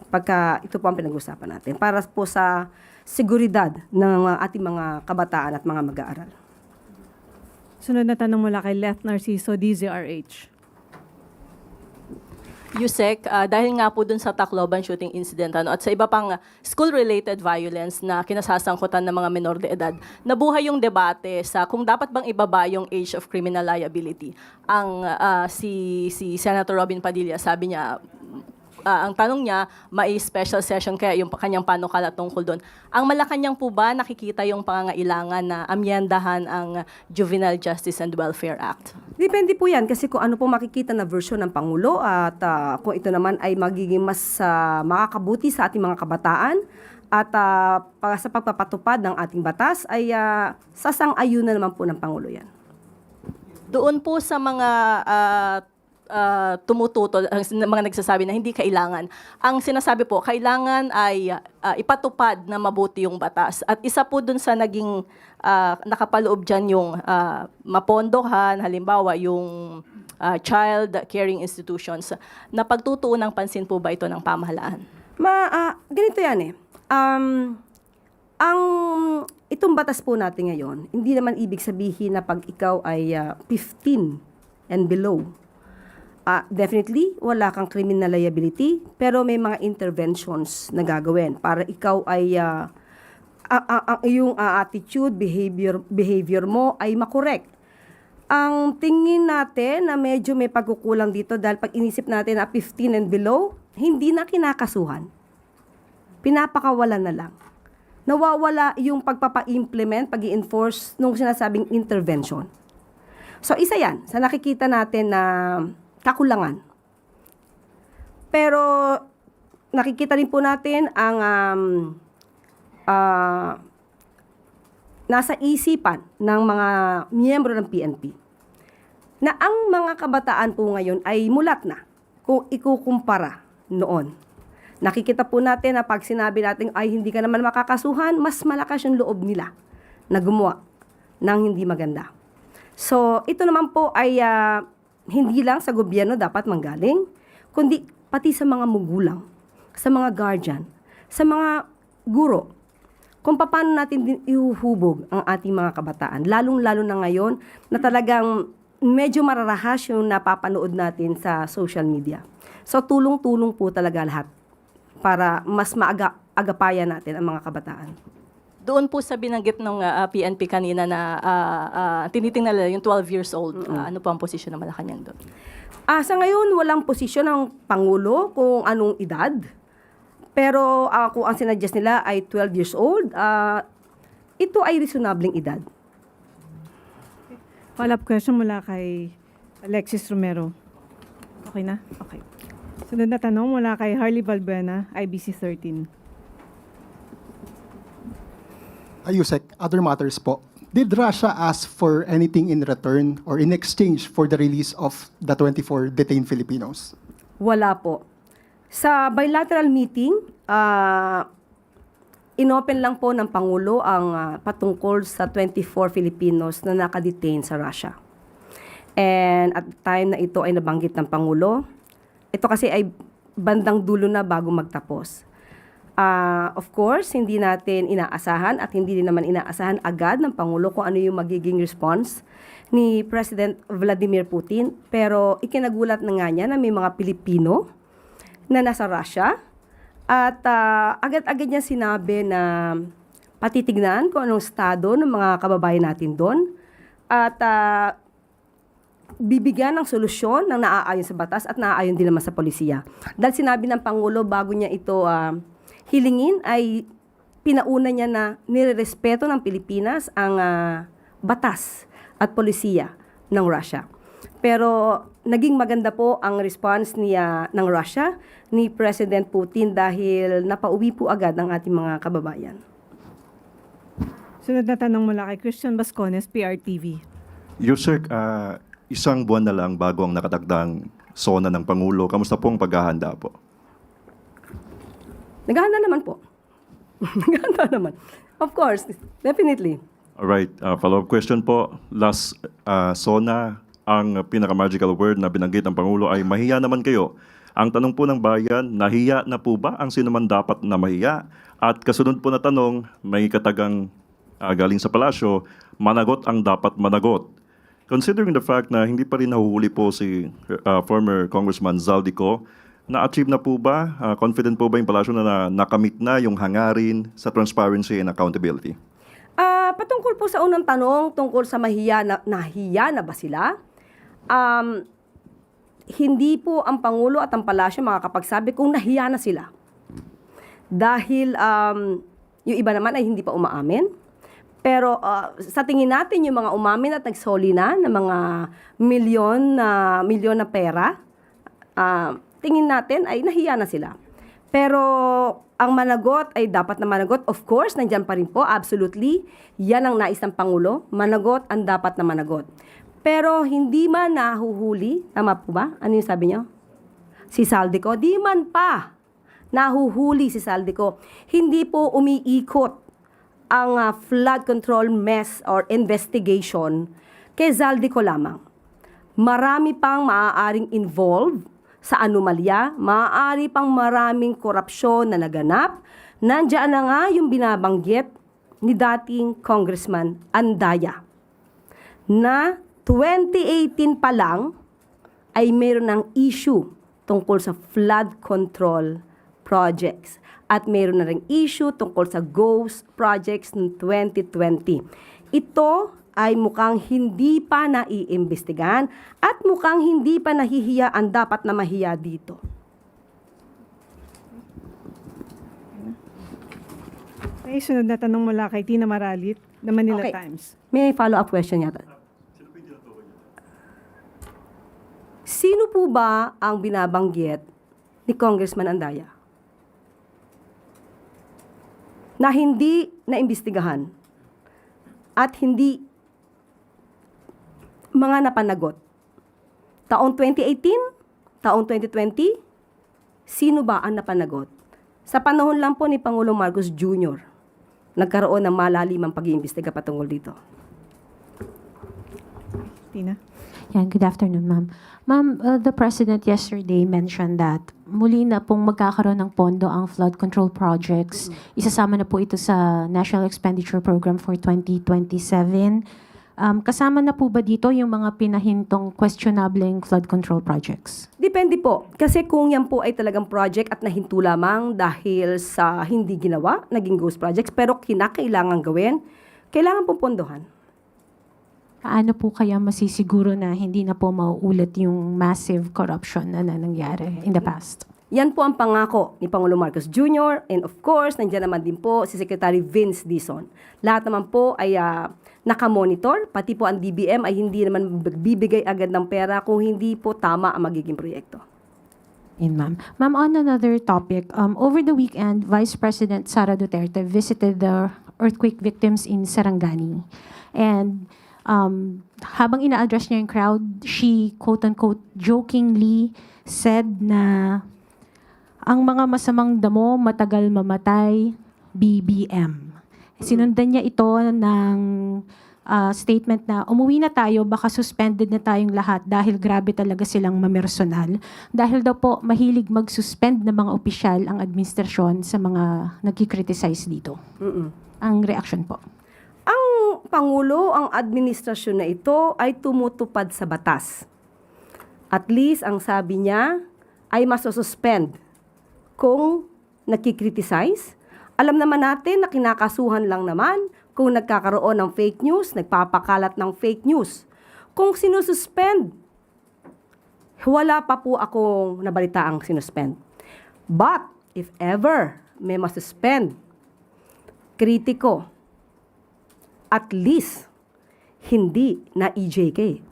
Pagka ito po ang pinag-usapan natin para po sa seguridad ng ating mga kabataan at mga mag-aaral. Sunod na tanong mula kay Leth Narciso, DZRH. Yusek, dahil nga po dun sa Tacloban shooting incident at sa iba pang school-related violence na kinasasangkutan ng mga menor de edad, nabuhay yung debate sa kung dapat bang ibaba yung age of criminal liability. Si Senator Robin Padilla, sabi niya, ang tanong niya, may special session kaya yung kanyang panukala tungkol doon. Ang Malacanang po ba nakikita yung pangangailangan na amyendahan ang Juvenile Justice and Welfare Act? Depende po yan kasi kung ano po makikita na version ng Pangulo at kung ito naman ay magiging mas makakabuti sa ating mga kabataan at sa pagpapatupad ng ating batas ay sasang-ayunan naman po ng Pangulo yan. Doon po sa mga tumututol, ang mga nagsasabi na hindi kailangan. Ang sinasabi po, kailangan ay ipatupad na mabuti yung batas. At isa po dun sa naging nakapaloob dyan yung mapondohan, halimbawa yung child caring institutions. Na pagtutuon ng pansin po ba ito ng pamahalaan? Ganito yan eh. Itong batas po natin ngayon, hindi naman ibig sabihin na pag ikaw ay 15 and below, definitely, wala kang criminal liability, pero may mga interventions na gagawin para ikaw ay yung attitude, behavior mo ay makorek. Ang tingin natin na medyo may pagkukulang dito dahil pag inisip natin na 15 and below, hindi na kinakasuhan. Pinapakawalan na lang. Nawawala yung pagpapa-implement, pag-i-enforce nung sinasabing intervention. So isa yan sa nakikita natin na kakulangan. Pero nakikita rin po natin ang nasa isipan ng mga miyembro ng PNP na ang mga kabataan po ngayon ay mulat na kung ikukumpara noon. Nakikita po natin na pag sinabi natin ay hindi ka naman makakasuhan, mas malakas yung loob nila na gumawa ng hindi maganda. So ito naman po ay hindi lang sa gobyerno dapat manggaling, kundi pati sa mga magulang, sa mga guardian, sa mga guro, kung paano natin din ihuhubog ang ating mga kabataan, lalong-lalo na ngayon na talagang medyo mararahas yung napapanood natin sa social media. So tulong-tulong po talaga lahat para mas agapayan natin ang mga kabataan. Doon po sa binanggit ng PNP kanina na tinitingnan nila yung 12 years old. Ano po ang posisyon ng Malacanang doon? Sa ngayon, walang posisyon ng Pangulo kung anong edad. Pero kung ang sinadjust nila ay 12 years old, ito ay reasonabling edad. Follow-up question mula kay Alexis Romero. Okay na? Okay. Sunod na tanong mula kay Harley Valbuena, IBC 13. Ayusek, other matters po. Did Russia ask for anything in return or in exchange for the release of the 24 detained Filipinos? Wala po. Sa bilateral meeting, inopen lang po ng Pangulo ang patungkol sa 24 Filipinos na nakadetain sa Russia. And at the time na ito ay nabanggit ng Pangulo, ito kasi ay bandang dulo na bago magtapos. Of course, hindi natin inaasahan at hindi din naman inaasahan agad ng Pangulo kung ano yung magiging response ni President Vladimir Putin. Pero ikinagulat na nga niya na may mga Pilipino na nasa Russia at agad-agad niya sinabi na patitignan kung anong estado ng mga kababayan natin doon at bibigyan ng solusyon ng naaayon sa batas at naaayon din naman sa polisiya. Dahil sinabi ng Pangulo bago niya ito hilingin ay pinauna niya na nirerespeto ng Pilipinas ang batas at polisiya ng Russia. Pero naging maganda po ang response ng Russia ni President Putin dahil napauwi po agad ang ating mga kababayan. Sunod na tanong mula kay Christian Bascones, PRTV. Yusek, isang buwan na lang bago ang nakatagdang SONA ng Pangulo. Kamusta po ang paghahanda po? Naghahanda naman po. Naghahanda naman. Of course, definitely. Alright, follow-up question po. Last SONA, ang pinaka-magical word na binanggit ng Pangulo ay mahiya naman kayo. Ang tanong po ng bayan, nahiya na po ba ang sino man dapat na mahiya? At kasunod po na tanong, may katagang galing sa palasyo, managot ang dapat managot. Considering the fact na hindi pa rin nahuhuli po si former Congressman Zaldico, na-achieve na po ba, confident po ba yung palasyo na nakamit na yung hangarin sa transparency and accountability? Patungkol po sa unang tanong, tungkol sa nahiya na ba sila? Hindi po ang Pangulo at ang palasyo makakapagsabi kung nahiya na sila. Dahil yung iba naman ay hindi pa umaamin. Pero sa tingin natin, yung mga umamin at nagsoli na ng mga milyon na pera, tingin natin ay nahiya na sila. Pero ang managot ay dapat na managot. Of course, nandyan pa rin po, absolutely. Yan ang nais ng Pangulo. Managot ang dapat na managot. Pero hindi man nahuhuli, tama po ba? Ano yung sabi niyo? Si Zaldico, di man pa nahuhuli si Zaldico. Hindi po umiikot ang flood control mess or investigation kay Zaldico lamang. Marami pang maaaring involved sa anomalya, maaari pang maraming korupsyon na naganap. Nandiyan na nga yung binabanggit ni dating Congressman Andaya na 2018 pa lang ay mayroon ng issue tungkol sa flood control projects at mayroon na ring issue tungkol sa ghost projects ng 2020. Ito ay mukhang hindi pa naiimbestigahan at mukhang hindi pa nahihiya ang dapat na mahiya dito. Okay, sunod na tanong mula kay Tina Maralit, na Manila Okay. Times. May follow-up question yata. Sino po ba ang binabanggit ni Congressman Andaya na hindi naimbestigahan at hindi mga napanagot? Taong 2018, taong 2020, sino ba ang napanagot? Sa panahon lang po ni Pangulong Marcos Jr., nagkaroon ng malalimang pag-iimbestiga patungkol dito. Tina? Yeah, good afternoon, ma'am. Ma'am, the President yesterday mentioned that muli na pong magkakaroon ng pondo ang flood control projects. Isasama na po ito sa National Expenditure Program for 2027. kasama na po ba dito yung mga pinahintong questionableng flood control projects? Depende po. Kasi kung yan po ay talagang project at nahinto lamang dahil sa hindi ginawa, naging ghost projects, pero kinakailangan gawin, kailangan po pondohan. Paano po kaya masisiguro na hindi na po mauulit yung massive corruption na nangyari in the past? Yan po ang pangako ni Pangulo Marcos Jr. And of course, nandiyan naman din po si Secretary Vince Dizon. Lahat naman po ay nakamonitor, pati po ang DBM ay hindi naman bibigay agad ng pera kung hindi po tama ang magiging proyekto. Ma'am. Ma'am, on another topic, over the weekend, Vice President Sara Duterte visited the earthquake victims in Sarangani. And habang ina-address niya yung crowd, she quote-unquote jokingly said na ang mga masamang damo matagal mamatay, BBM. Sinundan niya ito ng statement na umuwi na tayo, baka suspended na tayong lahat dahil grabe talaga silang mamersonal. Dahil daw po mahilig mag-suspend ng mga opisyal ang administrasyon sa mga nagkikriticize dito. Ang reaction po. Ang Pangulo, ang administrasyon na ito ay tumutupad sa batas. At least, ang sabi niya ay masususpend kung nakikriticize. Alam naman natin na kinakasuhan lang naman kung nagkakaroon ng fake news, nagpapakalat ng fake news. Kung sinususpend, wala pa po akong nabalitaang sinuspend. But, if ever may masuspend, kritiko, at least, hindi na EJK.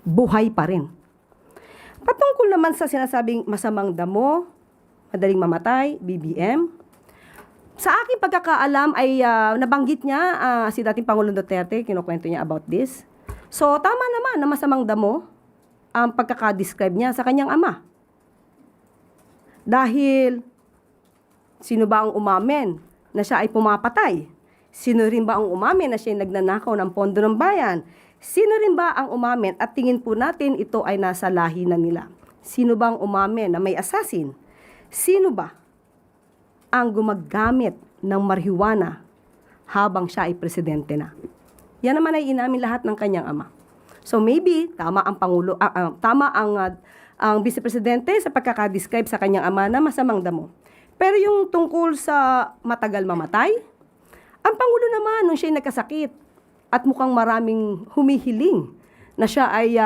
Buhay pa rin. Patungkol naman sa sinasabing masamang damo, madaling mamatay, BBM, sa aking pagkakaalam ay nabanggit niya si dating Pangulong Duterte, kinukwento niya about this. So, tama naman na masamang damo ang pagkakadescribe niya sa kanyang ama. Dahil, sino ba ang umamin na siya ay pumapatay? Sino rin ba ang umamin na siya ay nagnanakaw ng pondo ng bayan? Sino rin ba ang umamin at tingin po natin ito ay nasa lahi na nila? Sino ba ang umamin na may assassin? Sino ba ang gumagamit ng marijuana habang siya ay presidente na? Yan naman ay inamin lahat ng kanyang ama. So maybe tama ang pangulo, tama ang vice presidente sa pagkakadescribe sa kanyang ama na masamang damo. Pero yung tungkol sa matagal mamatay, ang pangulo naman nung siya ay nagkasakit at mukhang maraming humihiling na siya ay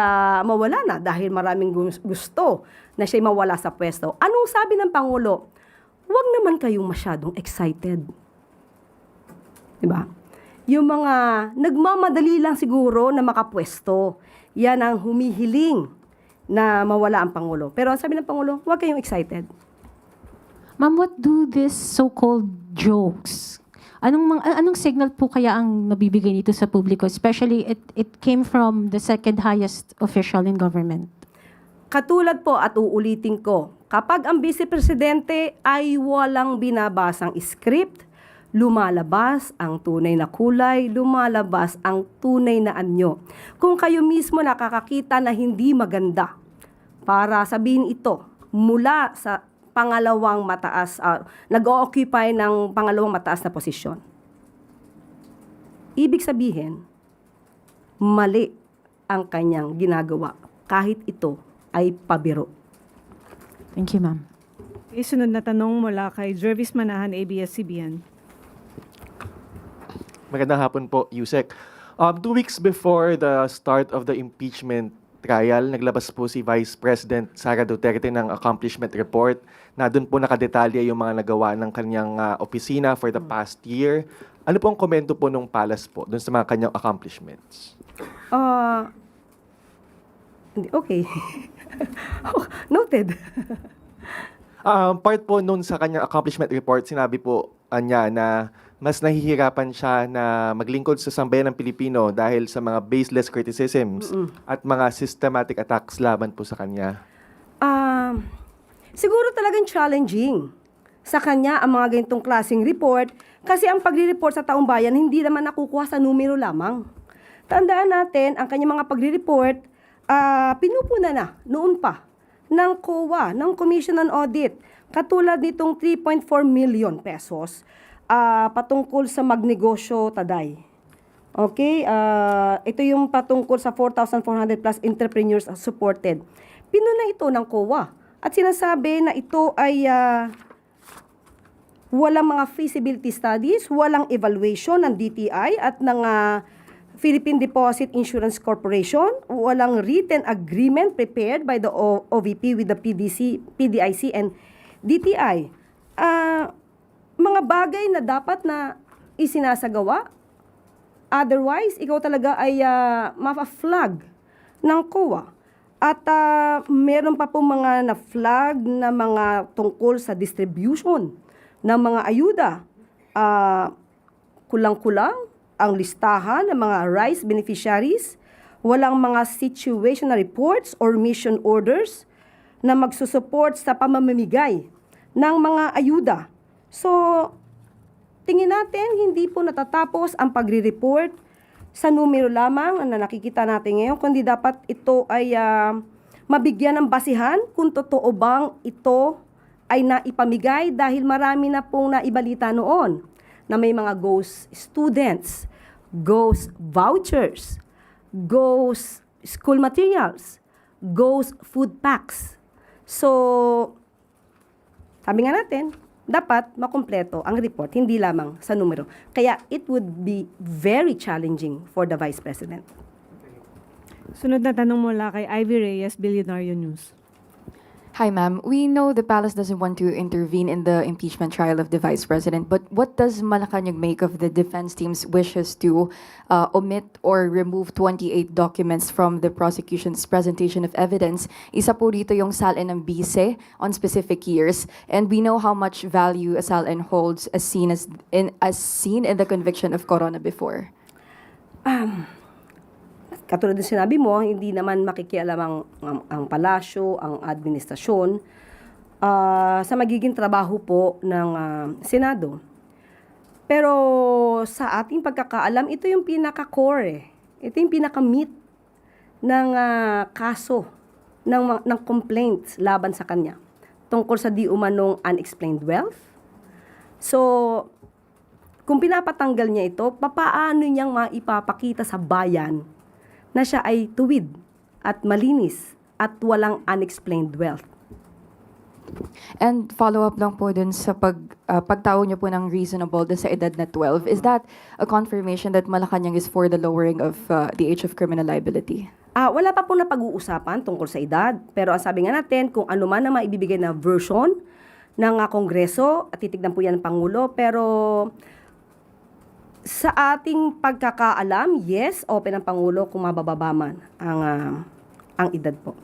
mawala na dahil maraming gusto na siya ay mawala sa pwesto. Anong sabi ng pangulo? Huwag naman kayong masyadong excited. Diba? Yung mga nagmamadali lang siguro na makapwesto, yan ang humihiling na mawala ang Pangulo. Pero ang sabi ng Pangulo, huwag kayong excited. Ma'am, what do these so-called jokes? Anong signal po kaya ang nabibigay nito sa publiko? Especially, it came from the second highest official in government. Katulad po at uulitin ko, kapag ang Vice Presidente ay walang binabasang script, lumalabas ang tunay na kulay, lumalabas ang tunay na anyo. Kung kayo mismo nakakakita na hindi maganda, para sabihin ito mula sa pangalawang mataas, nag-o-occupy ng pangalawang mataas na posisyon. Ibig sabihin, mali ang kanyang ginagawa kahit ito ay pabiro. Thank you, ma'am. Sunod na tanong mula kay Jervis Manahan, ABS-CBN. Magandang hapon po, Yusek. 2 weeks before the start of the impeachment trial, naglabas po si Vice President Sara Duterte ng accomplishment report na doon po nakadetalya yung mga nagawa ng kanyang opisina for the past year. Ano po ang komento po nung palace po doon sa mga kanyang accomplishments? Okay. Noted. Part po noon sa kanyang accomplishment report, sinabi po niya na mas nahihirapan siya na maglingkod sa sambayan ng Pilipino dahil sa mga baseless criticisms at mga systematic attacks laban po sa kanya. Siguro talagang challenging sa kanya ang mga ganitong klaseng report kasi ang pagre-report sa taong bayan hindi naman nakukuha sa numero lamang. Tandaan natin, ang kanyang mga pagre-report, pinupuna na noon pa ng COA, ng Commission on Audit, katulad nitong 3.4 million pesos patungkol sa magnegosyo Taday. Okay, ito yung patungkol sa 4,400 plus entrepreneurs supported. Pinuna ito ng COA at sinasabi na ito ay walang mga feasibility studies, walang evaluation ng DTI at ng Philippine Deposit Insurance Corporation, walang written agreement prepared by the OVP with the PDIC and DTI. Mga bagay na dapat na isinasagawa. Otherwise, ikaw talaga ay ma-flag ng COA. At meron pa pong mga na-flag na mga tungkol sa distribution ng mga ayuda. Kulang-kulang ang listahan ng mga rice beneficiaries. Walang mga situational reports or mission orders na magsusupport sa pamamimigay ng mga ayuda. So, tingin natin, hindi po natatapos ang pagre-report sa numero lamang na nakikita natin ngayon, kundi dapat ito ay mabigyan ng basihan kung totoo bang ito ay naipamigay dahil marami na pong naibalita noon na may mga ghost students, ghost vouchers, ghost school materials, ghost food packs. So, sabi nga natin, dapat makumpleto ang report, hindi lamang sa numero. Kaya it would be very challenging for the Vice President. Sunod na tanong mula kay Ivy Reyes, Billionaire News. Hi, ma'am. We know the palace doesn't want to intervene in the impeachment trial of the vice president, but what does Malacanang make of the defense team's wishes to omit or remove 28 documents from the prosecution's presentation of evidence? Isa po dito yung SALN ng BISE on specific years, and we know how much value a SALN holds as seen in the conviction of Corona before. Katulad ng sinabi mo, hindi naman makikialam ang palasyo, ang administrasyon sa magiging trabaho po ng Senado. Pero sa ating pagkakaalam, ito yung pinaka-core. Ito yung pinaka-meat ng kaso, ng complaints laban sa kanya tungkol sa di umanong unexplained wealth. So, kung pinapatanggal niya ito, papaano niyang maipapakita sa bayan na siya ay tuwid at malinis at walang unexplained wealth? And follow-up lang po dun sa pagtao niyo po ng reasonable dun sa edad na 12. Is that a confirmation that Malacanang is for the lowering of the age of criminal liability? Wala pa po na pag-uusapan tungkol sa edad. Pero ang sabi nga natin, kung ano man na maibibigay na version ng Kongreso, at titignan po yan ng Pangulo. Pero sa ating pagkakaalam, yes, open ang Pangulo kung mabababa man ang edad po.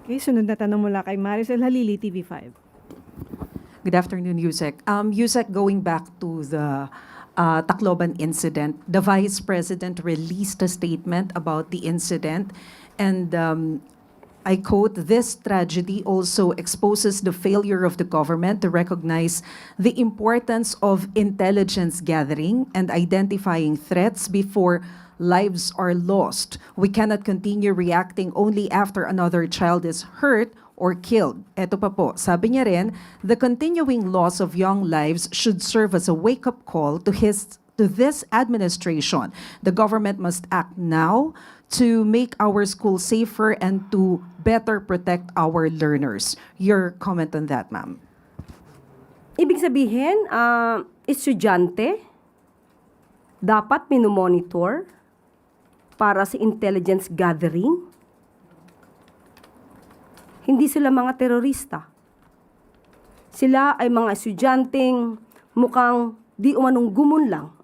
Okay, sunod na tanong mula kay Maricel Halili, TV5. Good afternoon, Yusek. Yusek, going back to the Tacloban incident, the Vice President released a statement about the incident, and I quote, "This tragedy also exposes the failure of the government to recognize the importance of intelligence gathering and identifying threats before lives are lost. We cannot continue reacting only after another child is hurt or killed." Eto pa po, sabi niya rin, "The continuing loss of young lives should serve as a wake-up call to this administration. The government must act now to make our schools safer and to better protect our learners." Your comment on that, ma'am? Ibig sabihin, estudyante dapat minomonitor para sa intelligence gathering. Hindi sila mga terorista. Sila ay mga estudyanteng mukhang di umanong gumunlang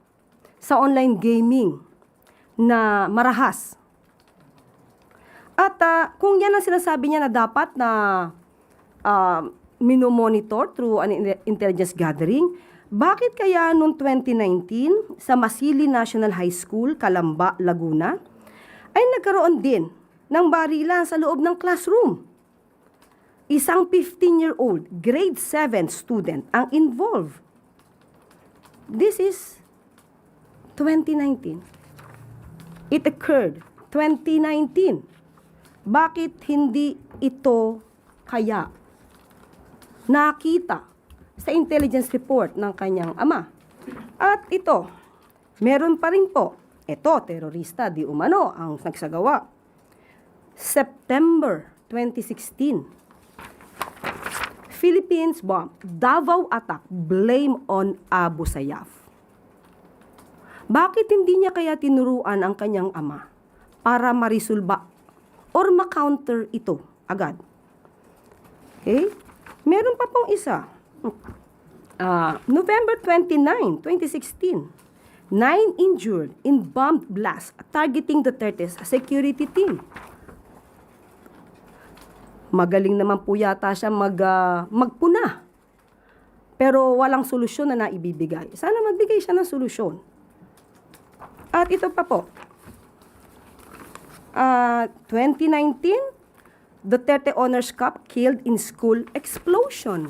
sa online gaming na marahas. At kung yan ang sinasabi niya na dapat na minomonitor through an intelligence gathering, bakit kaya noong 2019 sa Masili National High School, Calamba, Laguna, ay nagkaroon din ng barilan sa loob ng classroom? Isang 15-year-old, grade 7 student ang involved. This is 2019. It occurred 2019. Bakit hindi ito kaya nakita sa intelligence report ng kanyang ama? At ito, Meron pa rin po, ito, terorista, di umano, ang nagsagawa. September 2016, Philippines bomb, Davao attack, blame on Abu Sayyaf. Bakit hindi niya kaya tinuruan ang kanyang ama para marisulba or ma-counter ito agad? Okay? Meron pa pong isa. November 29, 2016, 9 injured in bomb blast targeting Duterte's security team. Magaling naman po yata siya magpuna. Pero walang solusyon na naibibigay. Sana magbigay siya ng solusyon. At ito pa po. 2019, Duterte Honors Cup killed in school explosion.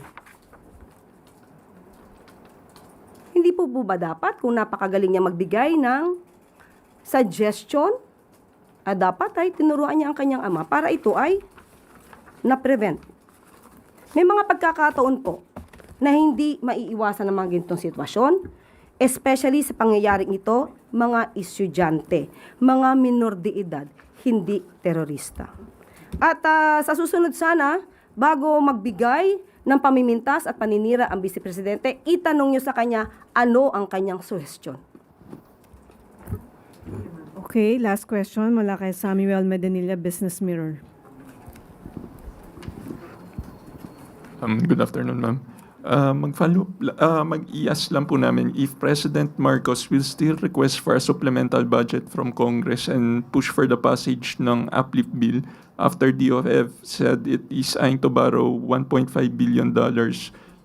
Hindi po ba dapat kung napakagaling niya magbigay ng suggestion, dapat ay tinuruan niya ang kanyang ama para ito ay na-prevent. May mga pagkakataon po na hindi maiiwasan ng mga ganitong sitwasyon, especially sa pangyayaring ito, mga estudyante, mga minor de edad, hindi terorista. At sa susunod sana, bago magbigay ng pamimintas at paninira ang Vice Presidente, itanong niyo sa kanya ano ang kanyang suhestyon. Okay, last question mula kay Samuel Medanilla, Business Mirror. Good afternoon, ma'am. Mag-ias lang po namin if President Marcos will still request for a supplemental budget from Congress and push for the passage ng Uplift Bill after DOF said it is eyeing to borrow $1.5 billion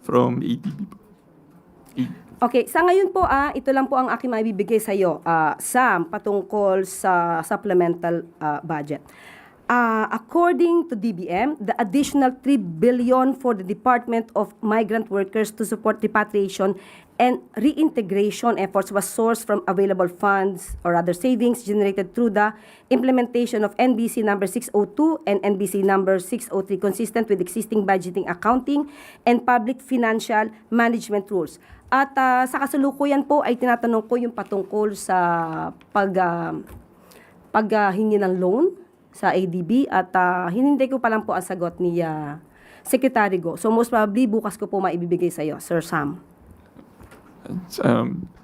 from ATB. Okay, sa ngayon po, ito lang po ang aking maibibigay sa iyo, Sam, patungkol sa supplemental budget. According to DBM, the additional $3 billion for the Department of Migrant Workers to support repatriation and reintegration efforts was sourced from available funds or other savings generated through the implementation of NBC number 602 and NBC number 603 consistent with existing budgeting, accounting, and public financial management rules. At sa kasalukuyan po ay tinatanong ko yung patungkol sa paghingi ng loan sa ADB at hinintay ko pa lang po ang sagot ni Secretary Go. So most probably bukas ko po maibibigay sa iyo, Sir Sam.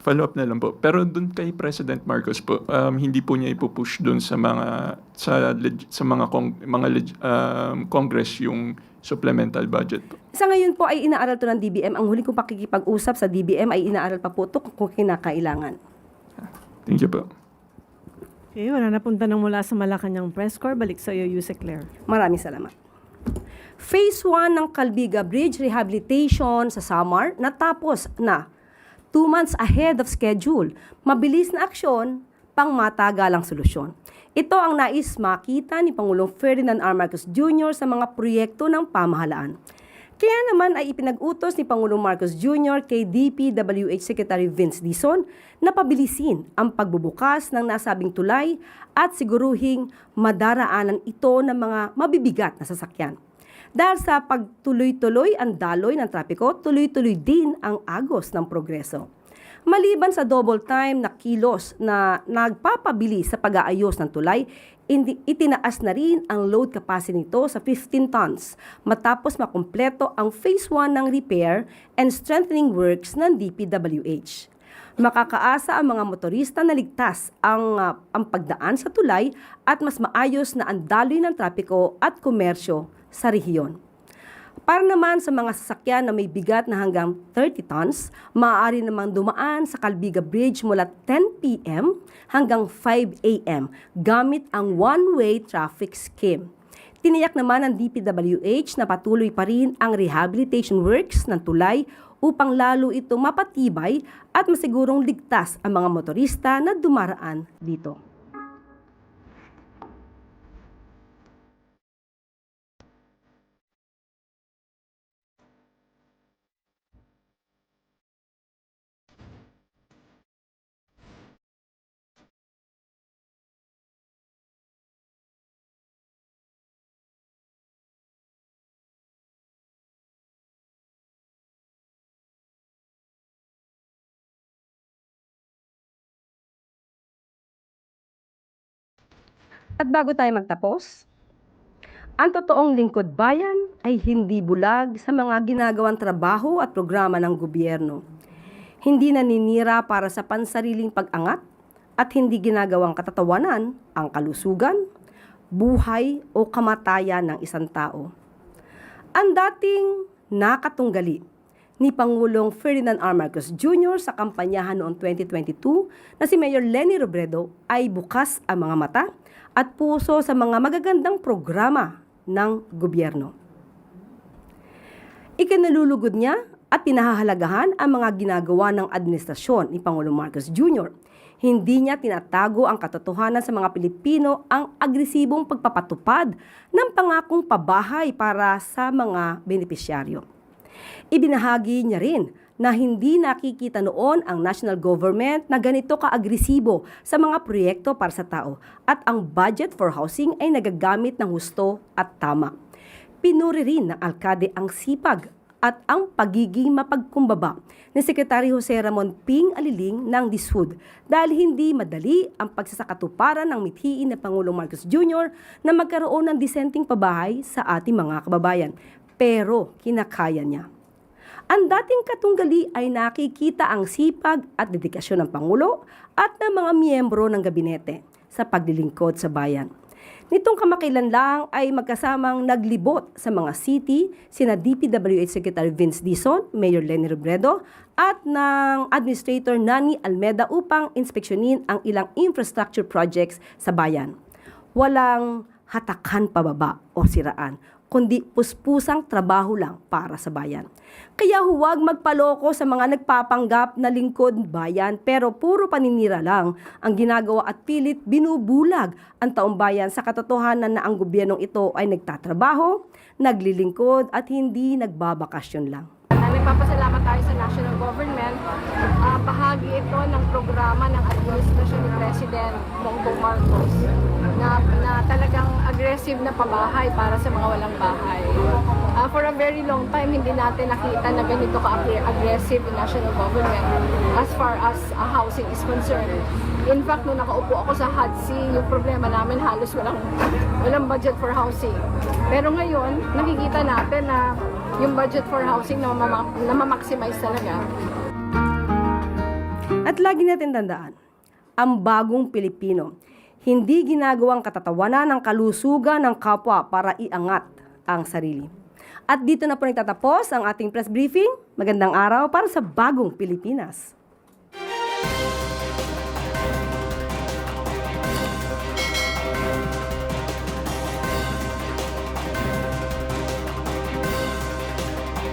Follow up na lang po. Pero doon kay President Marcos po, hindi po niya ipupush doon sa mga Congress yung supplemental budget po. Sa ngayon po ay inaaral to ng DBM. Ang huli kong pakikipag-usap sa DBM ay inaaral pa po ito kung kinakailangan. Thank you po. Okay, wala na pong tanong mula sa Malacanang Press Corps. Balik sa iyo, Yusek Claire. Maraming salamat. Phase 1 ng Calbiga Bridge Rehabilitation sa Samar natapos na 2 months ahead of schedule. Mabilis na aksyon, pang matagalang solusyon. Ito ang nais makita ni Pangulong Ferdinand R. Marcos Jr. sa mga proyekto ng pamahalaan. Kaya naman ay ipinag-utos ni Pangulong Marcos Jr. kay DPWH Secretary Vince Dizon na pabilisin ang pagbubukas ng nasabing tulay at siguruhing madaraanan ito ng mga mabibigat na sasakyan. Dahil sa pagtuloy-tuloy ang daloy ng trapiko, tuloy-tuloy din ang agos ng progreso. Maliban sa double time na kilos na nagpapabilis sa pag-aayos ng tulay, itinaas na rin ang load capacity nito sa 15 tons matapos makumpleto ang phase 1 ng repair and strengthening works ng DPWH. Makakaasa ang mga motorista na ligtas ang pagdaan sa tulay at mas maayos na ang daloy ng trapiko at komersyo sa rehiyon. Para naman sa mga sasakyan na may bigat na hanggang 30 tons, maaari namang dumaan sa Calbiga Bridge mula 10 p.m. hanggang 5 a.m. gamit ang one-way traffic scheme. Tiniyak naman ng DPWH na patuloy pa rin ang rehabilitation works ng tulay upang lalo itong mapatibay at masigurong ligtas ang mga motorista na dumaraan dito. At bago tayo magtapos, ang totoong lingkod bayan ay hindi bulag sa mga ginagawang trabaho at programa ng gobyerno. Hindi naninira para sa pansariling pag-angat at hindi ginagawang katatawanan ang kalusugan, buhay o kamatayan ng isang tao. Ang dating nakatunggali ni Pangulong Ferdinand R. Marcos Jr. sa kampanyahan noong 2022 na si Mayor Leni Robredo ay bukas ang mga mata at puso sa mga magagandang programa ng gobyerno. Ikinalulugod niya at pinahahalagahan ang mga ginagawa ng administrasyon ni Pangulong Marcos Jr. Hindi niya tinatago ang katotohanan sa mga Pilipino ang agresibong pagpapatupad ng pangakong pabahay para sa mga benepisyaryo. Ibinahagi niya rin na hindi nakikita noon ang national government na ganito ka-agresibo sa mga proyekto para sa tao at ang budget for housing ay nagagamit ng husto at tama. Pinuri rin ng alkade ang sipag at ang pagiging mapagkumbaba ni Secretary Jose Ramon Ping Aliling ng DSUD dahil hindi madali ang pagsasakatuparan ng mithiin na Pangulong Marcos Jr. na magkaroon ng disenteng pabahay sa ating mga kababayan. Pero kinakaya niya. Ang dating katunggali ay nakikita ang sipag at dedikasyon ng Pangulo at ng mga miyembro ng gabinete sa paglilingkod sa bayan. Nitong kamakailan lang ay magkasamang naglibot sa mga city sina DPWH Secretary Vince Dizon, Mayor Leni Robredo at ng Administrator Nani Almeda upang inspeksyonin ang ilang infrastructure projects sa bayan. Walang hatakan pababa o siraan, kundi puspusang trabaho lang para sa bayan. Kaya huwag magpaloko sa mga nagpapanggap na lingkod bayan pero puro paninira lang ang ginagawa at pilit binubulag ang taong bayan sa katotohanan na ang gobyernong ito ay nagtatrabaho, naglilingkod at hindi nagbabakasyon lang. Nagpapasalamat tayo sa national government. Bahagi ito ng programa ng administrasyon ni President Bongbong Marcos na talagang aggressive na pabahay para sa mga walang bahay. For a very long time, hindi natin nakita na ganito ka-aggressive yung national government as far as housing is concerned. In fact, nung nakaupo ako sa HUD-C, yung problema namin halos walang budget for housing. Pero ngayon, nakikita natin na yung budget for housing na ma-maximize talaga. At lagi natin tandaan, ang bagong Pilipino, hindi ginagawang katatawanan ng kalusugan ng kapwa para iangat ang sarili. At dito na po nagtatapos ang ating press briefing. Magandang araw para sa bagong Pilipinas.